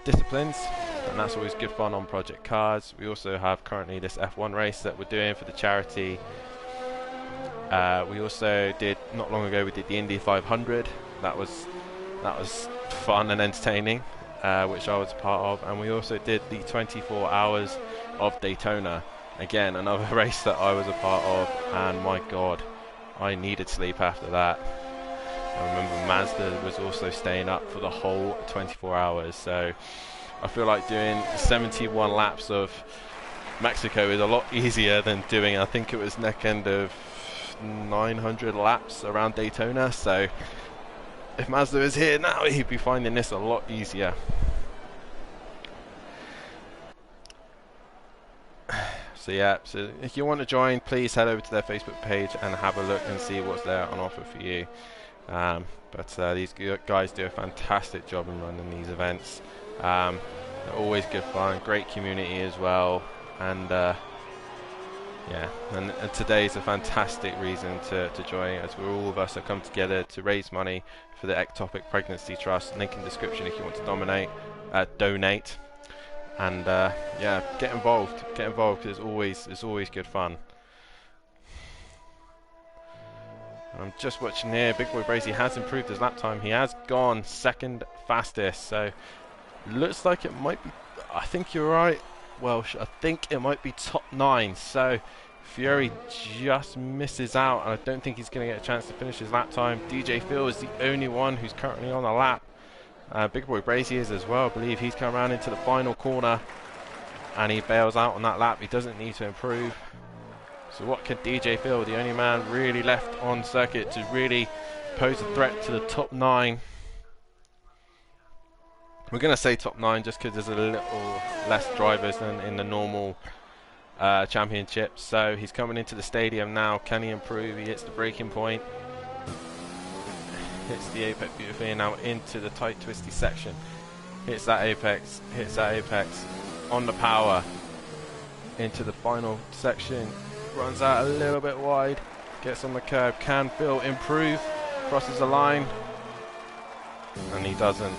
disciplines, and that's always good fun on Project Cars. We also have currently this F1 race that we're doing for the charity. We also did, not long ago, we did the Indy 500. That was fun and entertaining, which I was a part of. And we also did the 24 hours of Daytona. Again, another race that I was a part of, and my god, I needed sleep after that. I remember Mazda was also staying up for the whole 24 hours, so I feel like doing 71 laps of Mexico is a lot easier than doing, I think it was neck end of 900 laps around Daytona. So if Mazda was here now, he'd be finding this a lot easier. So yeah, so if you want to join, please head over to their Facebook page and have a look and see what's there on offer for you. But these guys do a fantastic job in running these events. They're always good fun, great community as well, and yeah, and today's a fantastic reason to join, as we're all of us have come together to raise money for the Ectopic Pregnancy Trust. Link in description if you want to donate. And yeah, get involved because it's always good fun. I'm just watching here. Big Boy Brazy has improved his lap time. He has gone second fastest, so looks like it might be, I think you're right, Welsh, I think it might be top 9. So Fury just misses out, and I don't think he's going to get a chance to finish his lap time. DJ Phil is the only one who's currently on a lap. Big Boy Brazy is as well. I believe he's come around into the final corner and he bails out on that lap. He doesn't need to improve. So what can DJ Phil, the only man really left on circuit to really pose a threat to the top 9? We're going to say top 9 just because there's a little less drivers than in the normal championship. So he's coming into the stadium now. Can he improve? He hits the braking point. Hits the apex beautifully, and now into the tight twisty section. Hits that apex on the power into the final section. Runs out a little bit wide, gets on the curb. Can Phil improve? Crosses the line, and he doesn't.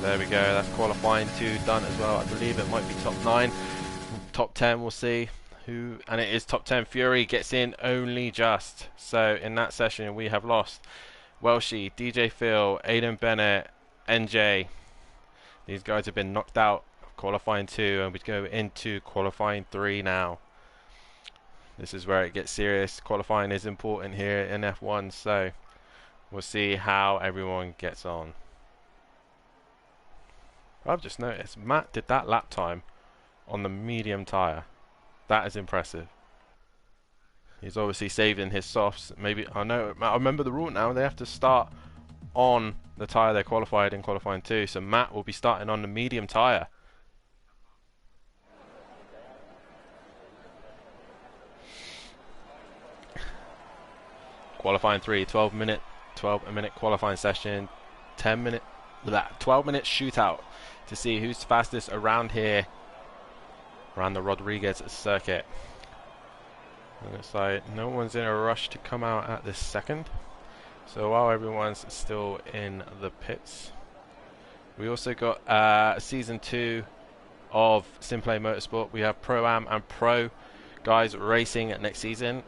There we go, that's qualifying 2 done as well. I believe it might be top 9, top 10, we'll see And it is top 10. Fury gets in only just. So in that session we have lost Welshie, DJ Phil, Aiden Bennett, NJ. These guys have been knocked out of qualifying 2, and we go into qualifying 3 now. This is where it gets serious. Qualifying is important here in F1, so we'll see how everyone gets on. I've just noticed Matt did that lap time on the medium tyre. That is impressive. He's obviously saving his softs. Maybe, I remember the rule now. They have to start on the tyre they qualified in qualifying 2. So Matt will be starting on the medium tyre. Qualifying 3, 12 minute qualifying session, 12 minute shootout to see who's fastest around here, around the Rodriguez circuit. And it's like no one's in a rush to come out at this second. So while everyone's still in the pits, we also got season 2 of Simplay Motorsport. We have Pro-Am and Pro guys racing next season.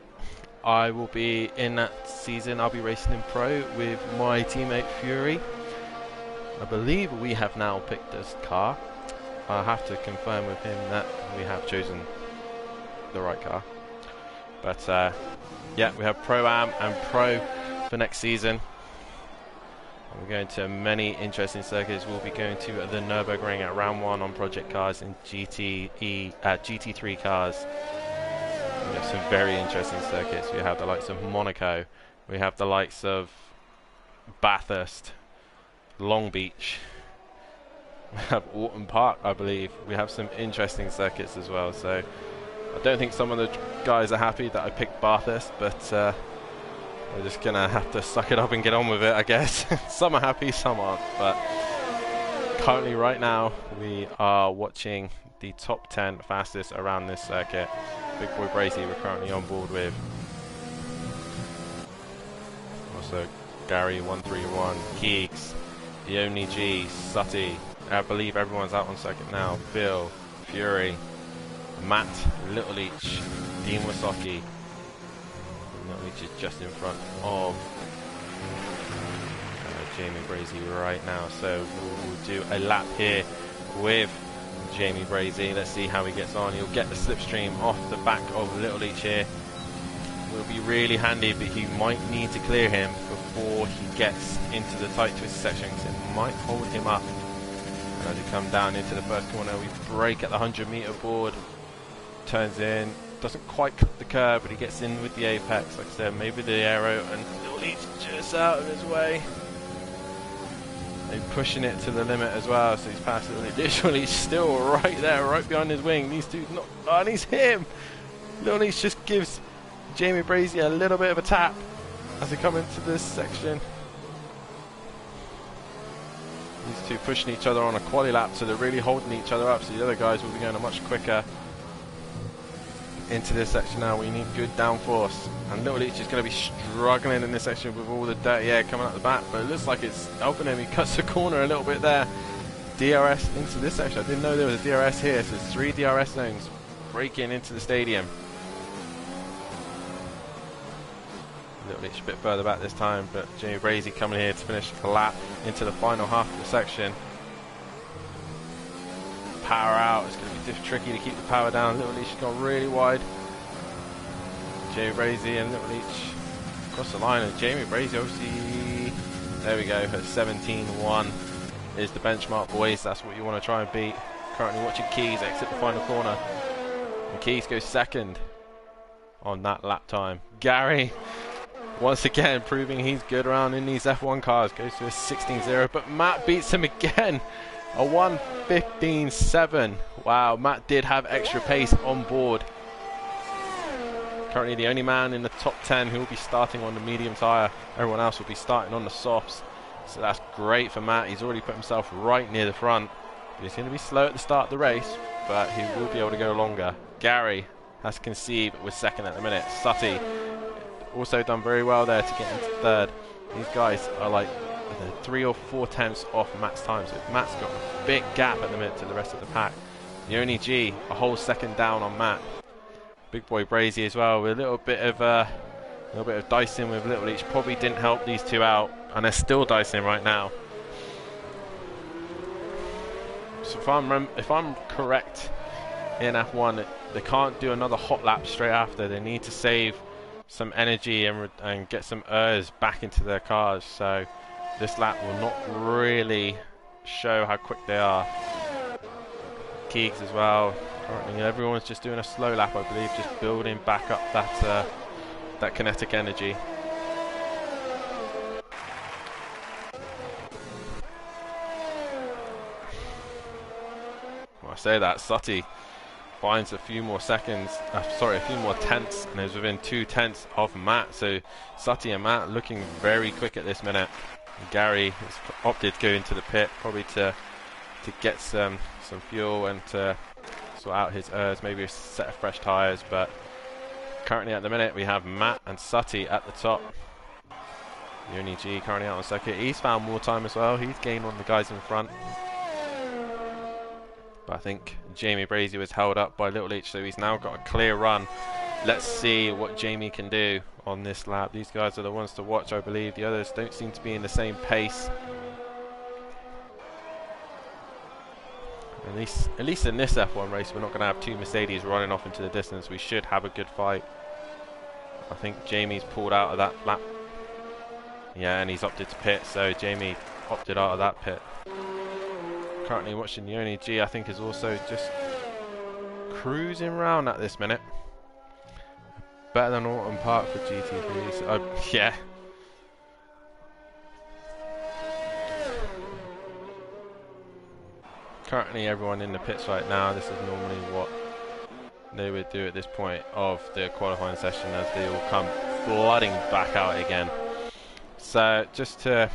I will be in that season. I'll be racing in Pro with my teammate Fury. I believe we have now picked this car. I'll have to confirm with him that we have chosen the right car. But yeah, we have Pro-Am and Pro for next season. And we're going to many interesting circuits. We'll be going to the Nürburgring at round 1 on project cars and GT3 cars. We have some very interesting circuits. We have the likes of Monaco. We have the likes of Bathurst, Long Beach. We have Autumn Park, I believe. We have some interesting circuits as well. So I don't think some of the guys are happy that I picked Bathurst, but we're just going to have to suck it up and get on with it, I guess. Some are happy, some aren't. But currently, right now, we are watching the top 10 fastest around this circuit. Big Boy Brazy we're currently on board with. Also Gary 131, Keeks, The Only G, Sutty. I believe everyone's out on circuit now. Phil, Fury, Matt, Little Leech, Dean Wasocki. Little Leech is just in front of Jamie Brazy right now. So we'll do a lap here with Jamie Brazy. Let's see how he gets on. He'll get the slipstream off the back of Little Leech here. Will be really handy, but he might need to clear him before he gets into the tight twist section, because it might hold him up. And as he comes down into the first corner, we brake at the 100-meter board. Turns in, doesn't quite cut the curb, but he gets in with the apex. Like I said, maybe the aero, and Little Leech just out of his way. They're pushing it to the limit as well, so he's past Little Leech. Little Leech still right there, right behind his wing. These two, and he's hit him. Little Leech just gives Jamie Brazy a little bit of a tap as they come into this section. These two pushing each other on a quali lap, so they're really holding each other up, so the other guys will be going much quicker into this section now. We need good downforce, and Little Leech is going to be struggling in this section with all the dirty air coming out the back, but it looks like it's helping him. He cuts the corner a little bit there. DRS into this section. I didn't know there was a DRS here, so there's 3 DRS zones breaking into the stadium. Little Leech a bit further back this time, but Jamie Brazy coming here to finish the lap into the final half of the section. Power out. It's going to be tricky to keep the power down. Little Leech has gone really wide. Jamie Brazy and Little Leech across the line, and Jamie Brazy obviously, there we go, her 17.1 is the benchmark, boys. That's what you want to try and beat. Currently watching Keys exit the final corner, and Keys goes second on that lap time. Gary, once again, proving he's good around in these F1 cars, goes to a 16.0, but Matt beats him again. A 1:15.7. Wow, Matt did have extra pace on board. Currently the only man in the top 10 who will be starting on the medium tyre. Everyone else will be starting on the softs. So that's great for Matt. He's already put himself right near the front. He's going to be slow at the start of the race, but he will be able to go longer. Gary has conceived with second at the minute. Sutty also done very well there to get into third. These guys are like 3 or 4 tenths off Matt's time, so Matt's got a big gap at the minute to the rest of the pack. The only G, a whole second down on Matt. Big boy Brazy as well, with a little bit of dicing with Little Leech. Probably didn't help these two out, and they're still dicing right now. So if I'm correct in F1, they can't do another hot lap straight after. They need to save some energy and get some back into their cars. So this lap will not really show how quick they are. Keegs as well. Currently, everyone's just doing a slow lap, I believe, just building back up that kinetic energy. Well, I say that Sutty finds a few more seconds, a few more tenths, and is within 2 tenths of Matt. So Sutty and Matt looking very quick at this minute. Gary has opted to go into the pit, probably to get some fuel and to sort out his maybe a set of fresh tyres. But currently at the minute we have Matt and Sutty at the top. Uni G currently out on circuit. He's found more time as well. He's gained on the guys in front. But I think Jamie Brazy was held up by Little Leech, so he's now got a clear run. Let's see what Jamie can do on this lap. These guys are the ones to watch, I believe. The others don't seem to be in the same pace. At least in this F1 race, we're not going to have 2 Mercedes running off into the distance. We should have a good fight. I think Jamie's pulled out of that lap. Yeah, and he's opted to pit, so Jamie opted out of that pit. Currently watching Yoni G, I think, is also just cruising around at this minute. Better than Autumn Park for GT3. So, yeah. Currently everyone in the pits right now. This is normally what they would do at this point of the qualifying session, as they all come flooding back out again. So just a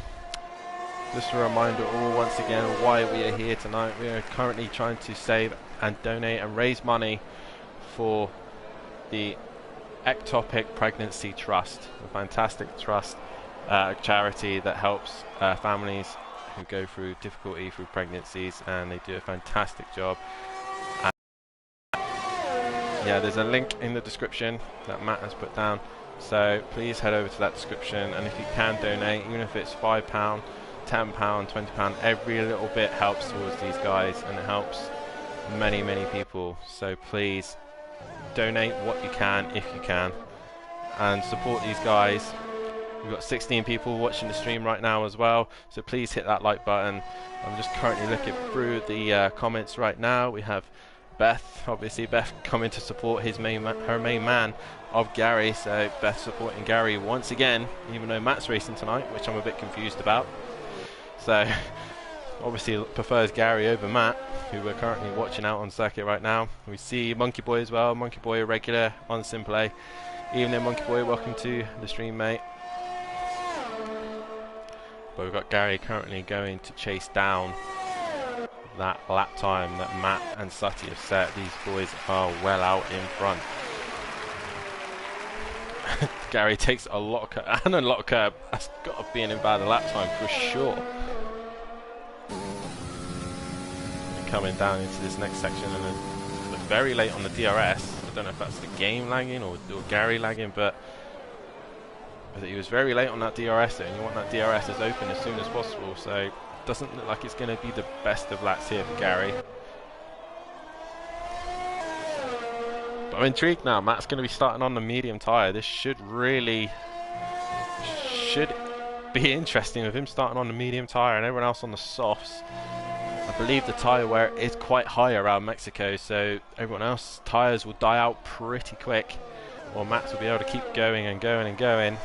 reminder all once again why we are here tonight. We are currently trying to save and donate and raise money for the Ectopic Pregnancy Trust, a fantastic trust, charity that helps families who go through difficulty through pregnancies, and they do a fantastic job. And yeah, there's a link in the description that Matt has put down, so please head over to that description, and if you can donate, even if it's £5, £10, £20, every little bit helps towards these guys, and it helps many people. So please donate what you can if you can, and support these guys. We've got 16 people watching the stream right now as well, so please hit that like button. I'm just currently looking through the comments right now. We have Beth, obviously Beth coming to support her main man of Gary, so Beth supporting Gary once again, even though Matt's racing tonight, which I'm a bit confused about. So obviously prefers Gary over Matt, who we're currently watching out on circuit right now. We see Monkey Boy as well, Monkey Boy a regular on Simplay. Evening Monkey Boy, welcome to the stream, mate. But we've got Gary currently going to chase down that lap time that Matt and Sutty have set. These boys are well out in front. Gary takes a lot of curb, and a lot of curb. That's got to be an invalid lap time for sure. And coming down into this next section, and then very late on the DRS. I don't know if that's the game lagging or Gary lagging, but he was very late on that DRS, and you want that DRS as open as soon as possible, so it doesn't look like it's going to be the best of laps here for Gary. But I'm intrigued now. Matt's going to be starting on the medium tyre. This should be interesting with him starting on the medium tyre and everyone else on the softs. I believe the tyre wear is quite high around Mexico, so everyone else's tyres will die out pretty quick, while Matt's will be able to keep going and going and going.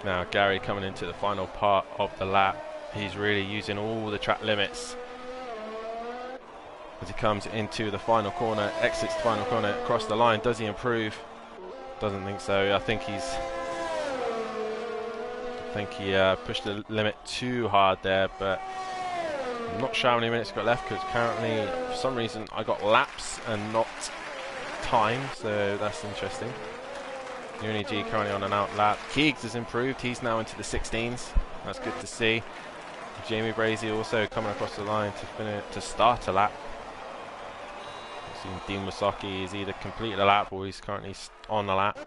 Now Gary coming into the final part of the lap. He's really using all the track limits as he comes into the final corner, exits the final corner, across the line. Does he improve? Doesn't think so. I think he pushed the limit too hard there, but I'm not sure how many minutes got left, because currently for some reason I got laps and not time, so that's interesting. Uni G currently on an out lap. Keegs has improved. He's now into the 16s. That's good to see. Jamie Brazy also coming across the line to start a lap. Seeing Dean Wasaki is either completed a lap or he's currently on the lap.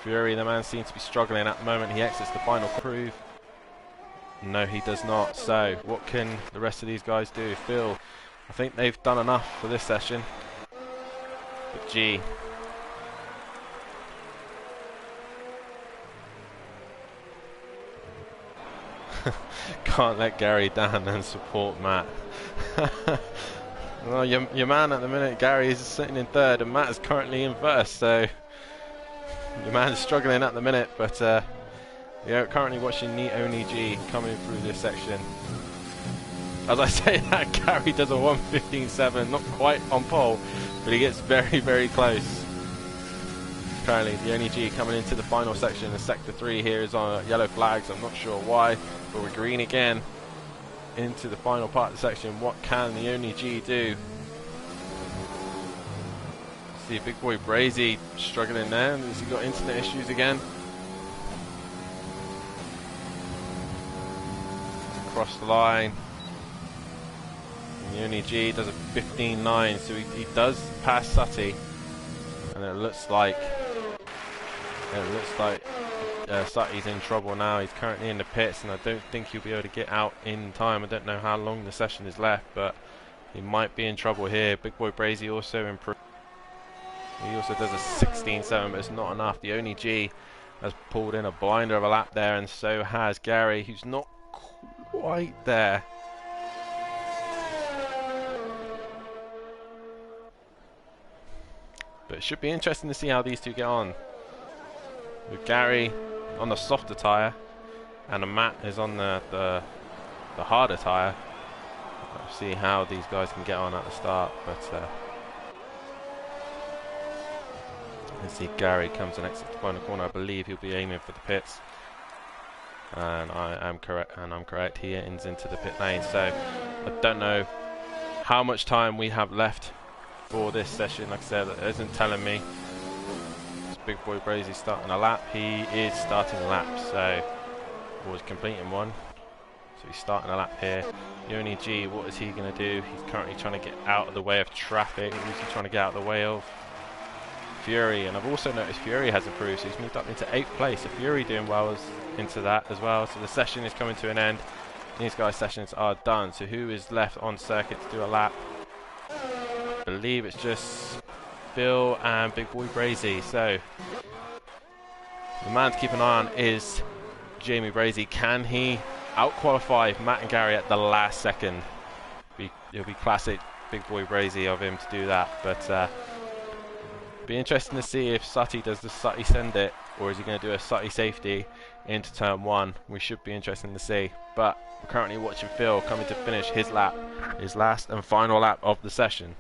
Fury, the man, seems to be struggling at the moment. He exits the final groove. No, he does not. So, what can the rest of these guys do? Phil, I think they've done enough for this session. But G. Can't let Gary down and support Matt. Well, your man at the minute, Gary, is sitting in third and Matt is currently in first. So, your man is struggling at the minute, but you're currently watching Neat Only G coming through this section. As I say that, Gary does a 1:15.7, not quite on pole, but he gets very, very close. Currently, the Only G coming into the final section. The sector 3 here is on yellow flags. I'm not sure why, but we're green again into the final part of the section. What can the Only G do? See big boy Brazy struggling there. Has he got internet issues again? Across the line. And the Only G does a 15.9, so he does pass Sutty, and it looks like Sutty's in trouble now. He's currently in the pits, and I don't think he'll be able to get out in time. I don't know how long the session is left, but he might be in trouble here. Big boy Brazy also improved. He also does a 16.7, but it's not enough. The Only G has pulled in a blinder of a lap there, and so has Gary, who's not quite there. But it should be interesting to see how these two get on. With Gary on the softer tyre, and Matt is on the harder tyre. Let's see how these guys can get on at the start. But let's see, Gary comes and exits the final corner. I believe he'll be aiming for the pits. And I'm correct. He ends into the pit lane. So I don't know how much time we have left for this session. Like I said, it isn't telling me. This big boy Brazy starting a lap. He is starting a lap, so was completing one. So he's starting a lap here. The Only G, what is he going to do? He's currently trying to get out of the way of traffic. Who's he trying to get out of the way of? Fury, and I've also noticed Fury has improved, so he's moved up into 8th place. So Fury doing well is into that as well. So the session is coming to an end. These guys' sessions are done. So who is left on circuit to do a lap? I believe it's just Phil and big boy Brazy. So the man to keep an eye on is Jamie Brazy. Can he out-qualify Matt and Gary at the last second? It'll be classic big boy Brazy of him to do that, but be interesting to see if Sutty does the Sutty send it, or is he going to do a Sutty safety into turn 1. We should be interesting to see. But we're currently watching Phil coming to finish his lap, his last and final lap of the session.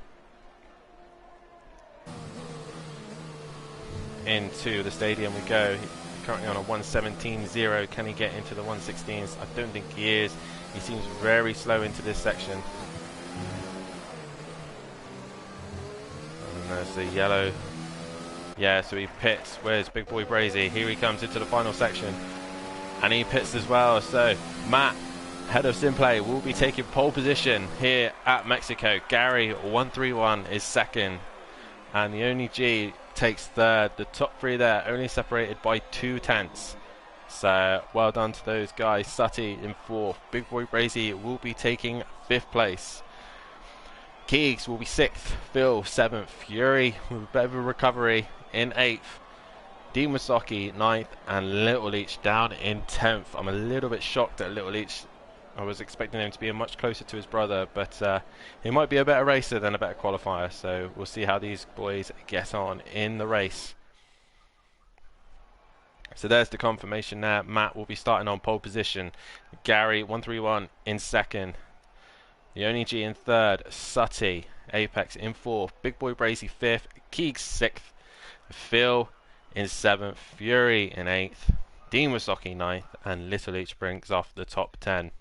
Into the stadium we go. He's currently on a 1:17.0. Can he get into the 1:16s? I don't think he is. He seems very slow into this section. And there's the yellow. Yeah, so he pits. Where's big boy Brazy? Here he comes into the final section, and he pits as well. So Matt, head of Simplay, will be taking pole position here at Mexico. Gary 131 is second, and the Only G takes third. The top 3 there only separated by 2 tenths. So well done to those guys. Sutty in 4th. Big boy Brazy will be taking 5th place. Keegs will be 6th. Phil 7th. Fury with a bit of a recovery in 8th. Dean Wasaki 9th, and Little Leech down in 10th. I'm a little bit shocked at Little Leech. I was expecting him to be much closer to his brother, but he might be a better racer than a better qualifier, so we'll see how these boys get on in the race. So there's the confirmation there. Matt will be starting on pole position. Gary 131 in 2nd. The Only G in 3rd. Sutty Apex in 4th. Big boy Brazy 5th. Keegs 6th. Phil in 7th. Fury in 8th. Dean Wasaki 9th. And Little Leech brings off the top 10.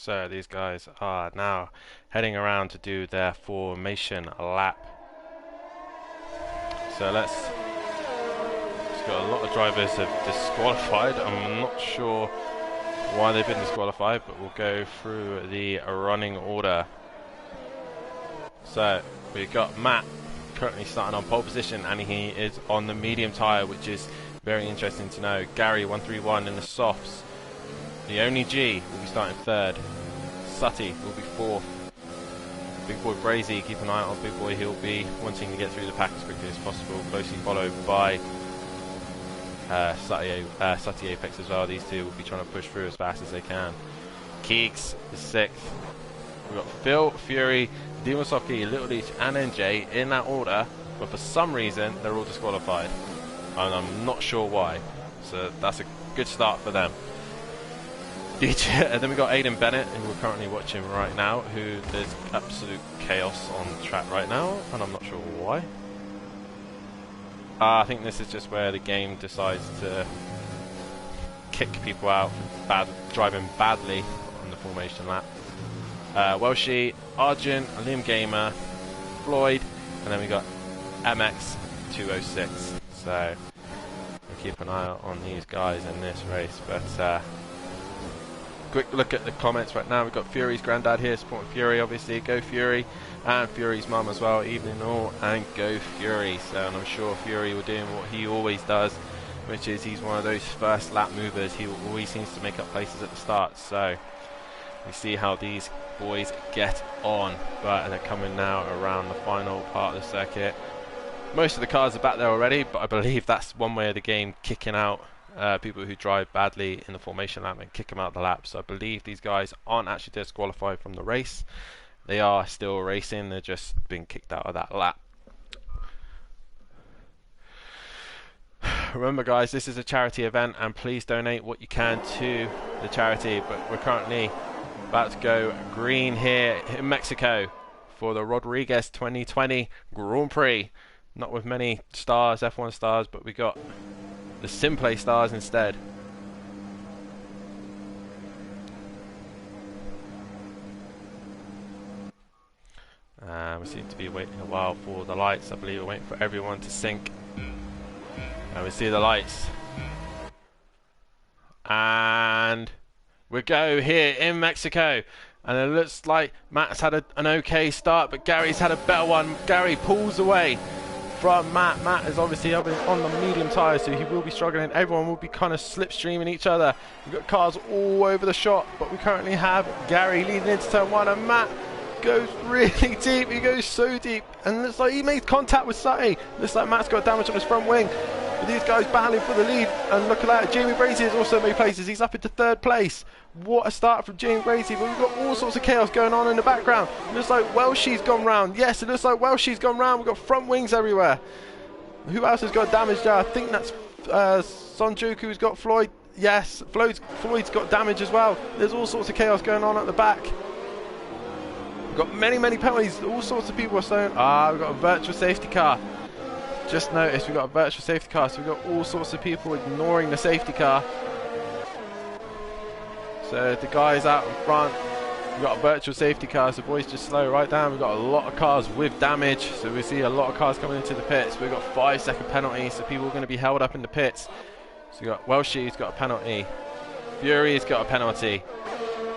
So these guys are now heading around to do their formation lap. So let's got a lot of drivers have disqualified. I'm not sure why they've been disqualified, but we'll go through the running order. So we've got Matt currently starting on pole position, and he is on the medium tyre, which is very interesting to know. Gary 131 in the softs. The only G will be starting third. Sutty will be fourth. Big boy Brazy, keep an eye on Big Boy. He'll be wanting to get through the pack as quickly as possible, closely followed by Sutty Apex as well. These two will be trying to push through as fast as they can. Keeks is sixth. We've got Phil, Fury, Dimasoki, Little Leech and NJ in that order, but for some reason they're all disqualified, and I'm not sure why. So that's a good start for them. And then we've got Aiden Bennett, who we're currently watching right now, who there's absolute chaos on the track right now, and I'm not sure why. I think this is just where the game decides to kick people out for driving badly on the formation lap. Welshie, Argent, Liam Gamer, Floyd, and then we got MX 206. So we'll keep an eye on these guys in this race. But quick look at the comments right now. We've got Fury's granddad here supporting Fury, obviously. Go Fury, and Fury's mum as well. Evening all, and go Fury. So, and I'm sure Fury will do what he always does, which is he's one of those first lap movers. He always seems to make up places at the start. So we see how these boys get on, but they're coming now around the final part of the circuit. Most of the cars are back there already, but I believe that's one way of the game, kicking out people who drive badly in the formation lap and kick them out of the lap. So I believe these guys aren't actually disqualified from the race. They are still racing, they're just being kicked out of that lap. Remember guys, this is a charity event, and please donate what you can to the charity. But we're currently about to go green here in Mexico for the Rodriguez 2020 Grand Prix. Not with many stars, F1 stars, but we got the Simplay stars instead. We seem to be waiting a while for the lights. I believe we're waiting for everyone to sync. And we see the lights. And we go here in Mexico. And it looks like Matt's had an okay start, but Gary's had a better one. Gary pulls away from Matt. Matt is obviously up on the medium tyres, so he will be struggling. Everyone will be kind of slipstreaming each other. We've got cars all over the shop, but we currently have Gary leading into turn one, and Matt goes really deep. He goes so deep, and looks like he made contact with Sutty. Looks like Matt's got damage on his front wing. But these guys battling for the lead, and look at that. Jamie Brazy has also made places. He's up into third place. What a start from Jamie Brazy, but we've got all sorts of chaos going on in the background. It looks like Welshie's gone round. Yes, it looks like Welshie's gone round. We've got front wings everywhere. Who else has got damage there? I think that's Sonjuku who's got Floyd. Yes, Floyd's got damage as well. There's all sorts of chaos going on at the back. We've got many penalties. All sorts of people are saying, we've got a virtual safety car. Just noticed we've got a virtual safety car, so we've got all sorts of people ignoring the safety car. So the guys out in front, we've got a virtual safety car, so boys just slow right down. We've got a lot of cars with damage, so we see a lot of cars coming into the pits. We've got 5-second penalties, so people are going to be held up in the pits. So we've got Welshie's got a penalty, Fury's got a penalty,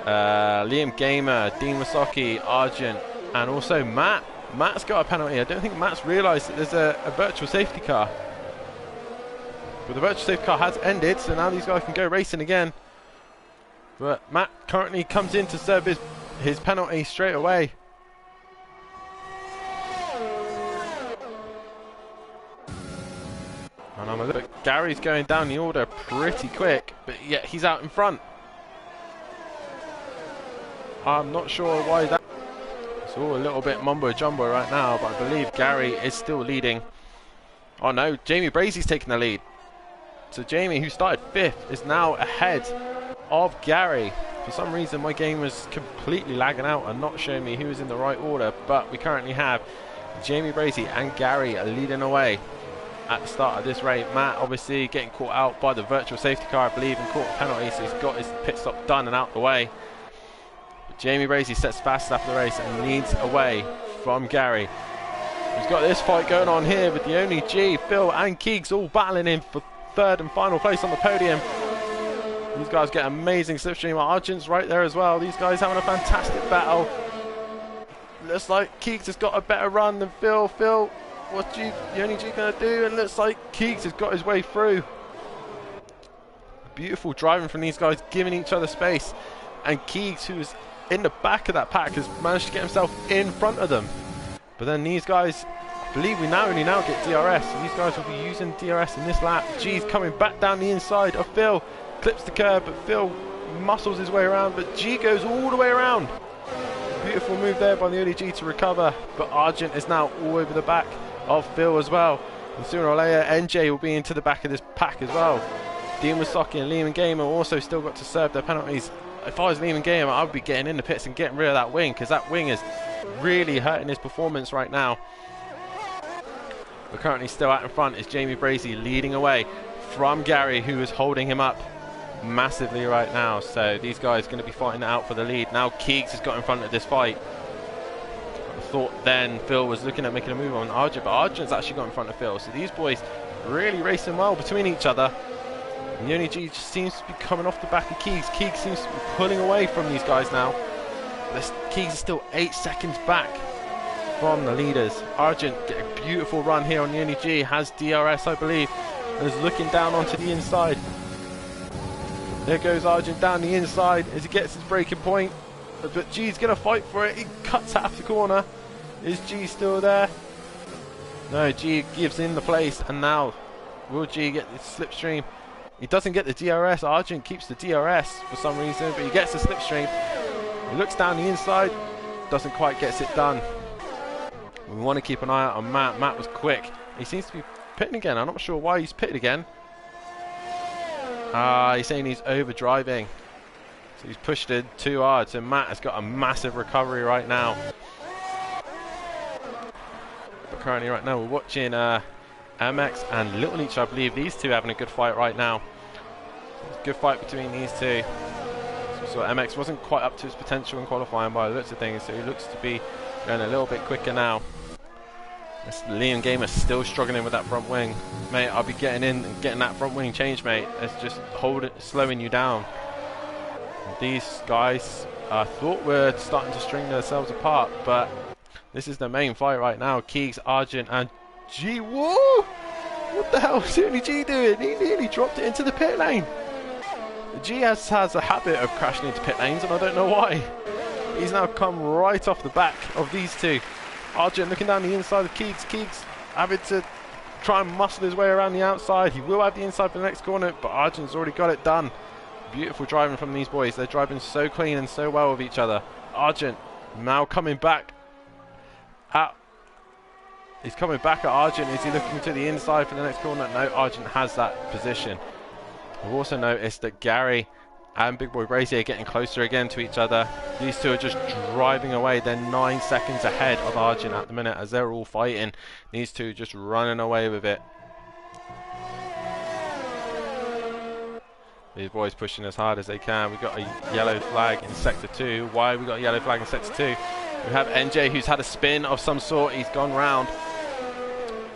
Liam Gamer, Dean Wasaki, Argent, and also Matt. Matt's got a penalty. I don't think Matt's realised that there's a virtual safety car. But the virtual safety car has ended, so now these guys can go racing again. But Matt currently comes in to serve his penalty straight away. And I'm a look. Gary's going down the order pretty quick, but yet he's out in front. I'm not sure why that. It's all a little bit mumbo jumbo right now, but I believe Gary is still leading. Oh no, Jamie Brazy's taking the lead. So Jamie, who started 5th, is now ahead of Gary. For some reason my game was completely lagging out and not showing me who was in the right order, but we currently have Jamie Brazy and Gary leading away at the start of this race. Matt obviously getting caught out by the virtual safety car, I believe, and caught a penalty, so he's got his pit stop done and out the way. Jamie Brazy sets fast after the race and leads away from Gary. He's got this fight going on here with the only G, Phil and Keegs all battling in for third and final place on the podium. These guys get amazing slipstream. Argent's right there as well. These guys having a fantastic battle. Looks like Keegs has got a better run than Phil. Phil, what's the only G going to do? And looks like Keegs has got his way through. Beautiful driving from these guys, giving each other space. And Keegs, who's in the back of that pack, has managed to get himself in front of them. But then these guys, I believe we only now get DRS. So these guys will be using DRS in this lap. G's coming back down the inside of Phil. Clips the curb, but Phil muscles his way around. But G goes all the way around. Beautiful move there by the early G to recover. But Argent is now all over the back of Phil as well. And sooner or later, NJ will be into the back of this pack as well. Dean Wasocki and Liam Gamer also still got to serve their penalties. If I was Liam Gamer, I would be getting in the pits and getting rid of that wing, because that wing is really hurting his performance right now. But currently still out in front is Jamie Brazy, leading away from Gary, who is holding him up massively right now. So these guys are going to be fighting it out for the lead. Now Keegs has got in front of this fight. I thought then Phil was looking at making a move on Argent, but Argent's actually got in front of Phil. So these boys really racing well between each other. And the only G just seems to be coming off the back of Keegs. Keegs seems to be pulling away from these guys now. Keegs is still 8 seconds back from the leaders. Argent get a beautiful run here on the only G, has DRS I believe, and is looking down onto the inside. There goes Argent down the inside as he gets his breaking point, but G's going to fight for it. He cuts out the corner. Is G still there? No, G gives in the place, and now will G get the slipstream? He doesn't get the DRS. Argent keeps the DRS for some reason, but he gets the slipstream. He looks down the inside, doesn't quite get it done. We want to keep an eye out on Matt. Matt was quick. He seems to be pitting again. I'm not sure why he's pitted again. He's saying he's over driving. So he's pushed it too hard. So Matt has got a massive recovery right now. But currently right now we're watching MX and Little Leech, I believe. These two having a good fight right now. It's a good fight between these two. So MX wasn't quite up to his potential in qualifying by the looks of things, so he looks to be going a little bit quicker now. Liam Gamer still struggling with that front wing. Mate, I'll be getting in and getting that front wing changed, mate. It's just slowing you down. These guys, I thought were starting to string themselves apart, but this is the main fight right now. Keegs, Argent and G. Whoa! What the hell is only G doing? He nearly dropped it into the pit lane. G has a habit of crashing into pit lanes, and I don't know why. He's now come right off the back of these two. Argent looking down the inside of Keegs. Keegs having to try and muscle his way around the outside. He will have the inside for the next corner, but Argent's already got it done. Beautiful driving from these boys. They're driving so clean and so well with each other. Argent now coming back at... He's coming back at Argent. Is he looking to the inside for the next corner? No, Argent has that position. We've also noticed that Gary and Big Boy Brazy are getting closer again to each other. These two are just driving away. They're 9 seconds ahead of Argent at the minute as they're all fighting. These two just running away with it. These boys pushing as hard as they can. We've got a yellow flag in Sector 2. Why have we got a yellow flag in Sector 2? We have NJ who's had a spin of some sort. He's gone round.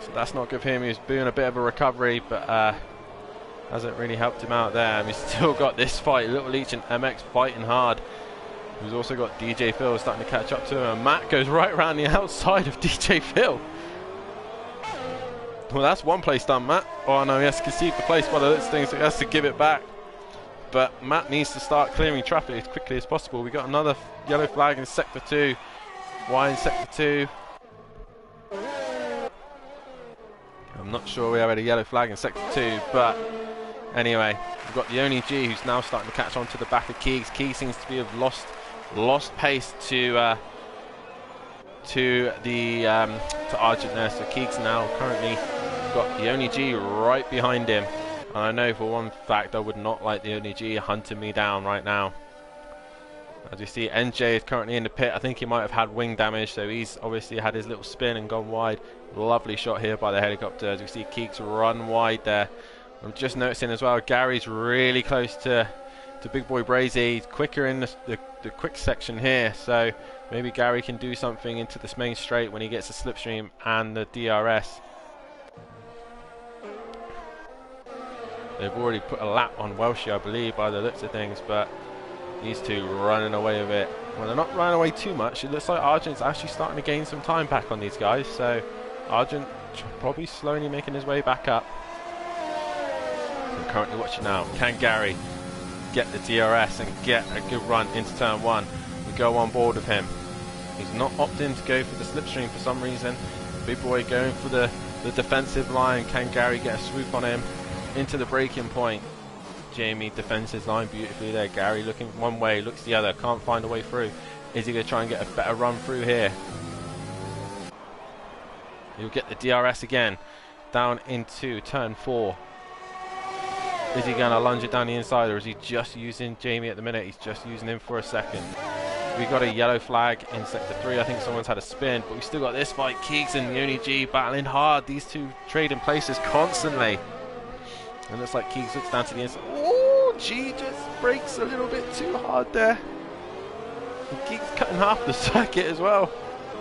So that's not good for him. He was doing a bit of a recovery, but hasn't really helped him out there. And we've still got this fight. Little Leech and MX fighting hard. We've also got DJ Phil starting to catch up to him. And Matt goes right around the outside of DJ Phil. Well, that's one place done, Matt. Oh no, he has to concede the place by the looks of things, so he has to give it back. But Matt needs to start clearing traffic as quickly as possible. We got another yellow flag in Sector 2. Why in Sector 2? I'm not sure we have a yellow flag in Sector 2, but anyway, we've got the only G who's now starting to catch on to the back of Keegs. Keegs seems to be have lost pace to Argent there. So Keegs now currently got the only G right behind him. And I know for one fact I would not like the only G hunting me down right now. As you see, NJ is currently in the pit. I think he might have had wing damage, so he's obviously had his little spin and gone wide. Lovely shot here by the helicopter. As you see, Keegs run wide there. I'm just noticing as well, Gary's really close to to Big Boy Brazy. He's quicker in the quick section here, so maybe Gary can do something into this main straight when he gets the slipstream and the DRS. They've already put a lap on Welshie, I believe, by the looks of things, but these two running away with it. Well, they're not running away too much. It looks like Argent's actually starting to gain some time back on these guys, so Argent probably slowly making his way back up. So I'm currently watching now. Can Gary get the DRS and get a good run into turn one? We go on board with him. He's not opting to go for the slipstream for some reason. Big Boy going for the defensive line. Can Gary get a swoop on him into the braking point? Jamie defends his line beautifully there. Gary looking one way, looks the other, can't find a way through. Is he going to try and get a better run through here? He'll get the DRS again, down into turn 4. Is he going to lunge it down the inside, or is he just using Jamie at the minute? He's just using him for a second. We got a yellow flag in sector 3. I think someone's had a spin, but we still got this fight. Keegs and Yoni G battling hard. These two trading places constantly. And it looks like Keegs looks down to the inside. Oh, G just brakes a little bit too hard there. And Keegs cutting half the circuit as well.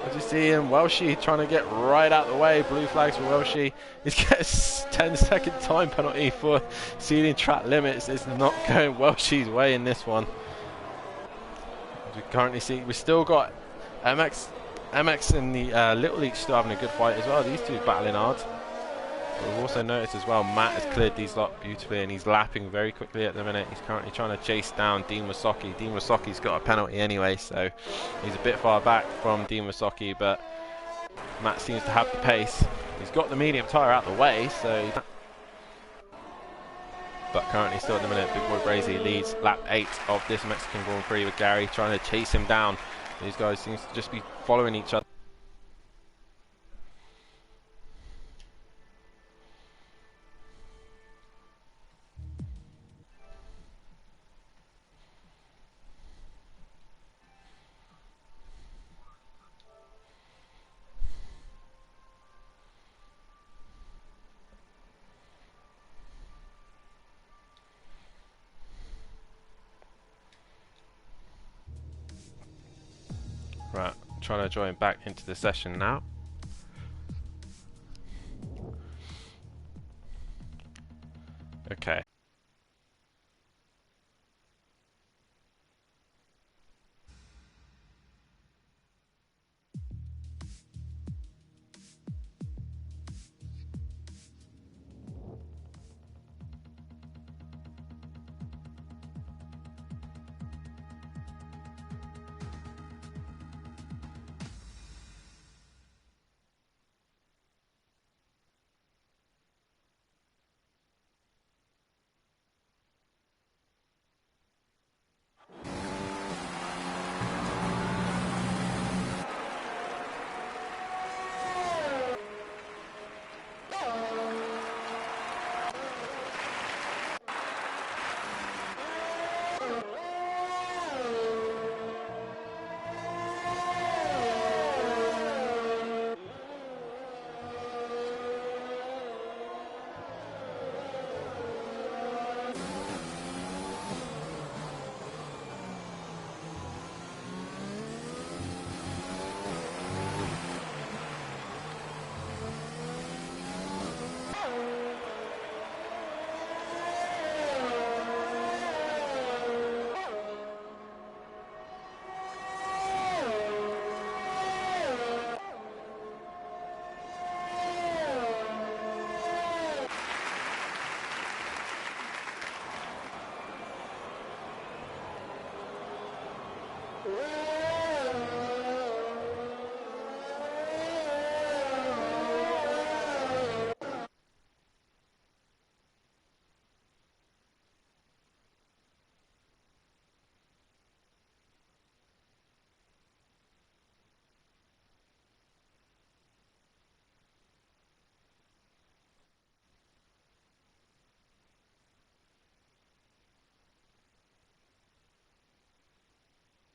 As you see him, Welshie trying to get right out the way. Blue flags for Welshie. He's getting a 10-second time penalty for exceeding track limits. It's not going Welshie's way in this one. As we currently see, we still got MX in the Little League still having a good fight as well. These two battling hard. We've also noticed as well, Matt has cleared these lot beautifully and he's lapping very quickly at the minute. He's currently trying to chase down Dean Wasocki. Dean Wasoki's got a penalty anyway, so he's a bit far back from Dean Wasocki, but Matt seems to have the pace. He's got the medium tyre out the way, so... But currently still at the minute, Big Boy Brazy leads lap 8 of this Mexican Grand Prix with Gary trying to chase him down. These guys seem to just be following each other. Right, trying to join back into the session now. Okay.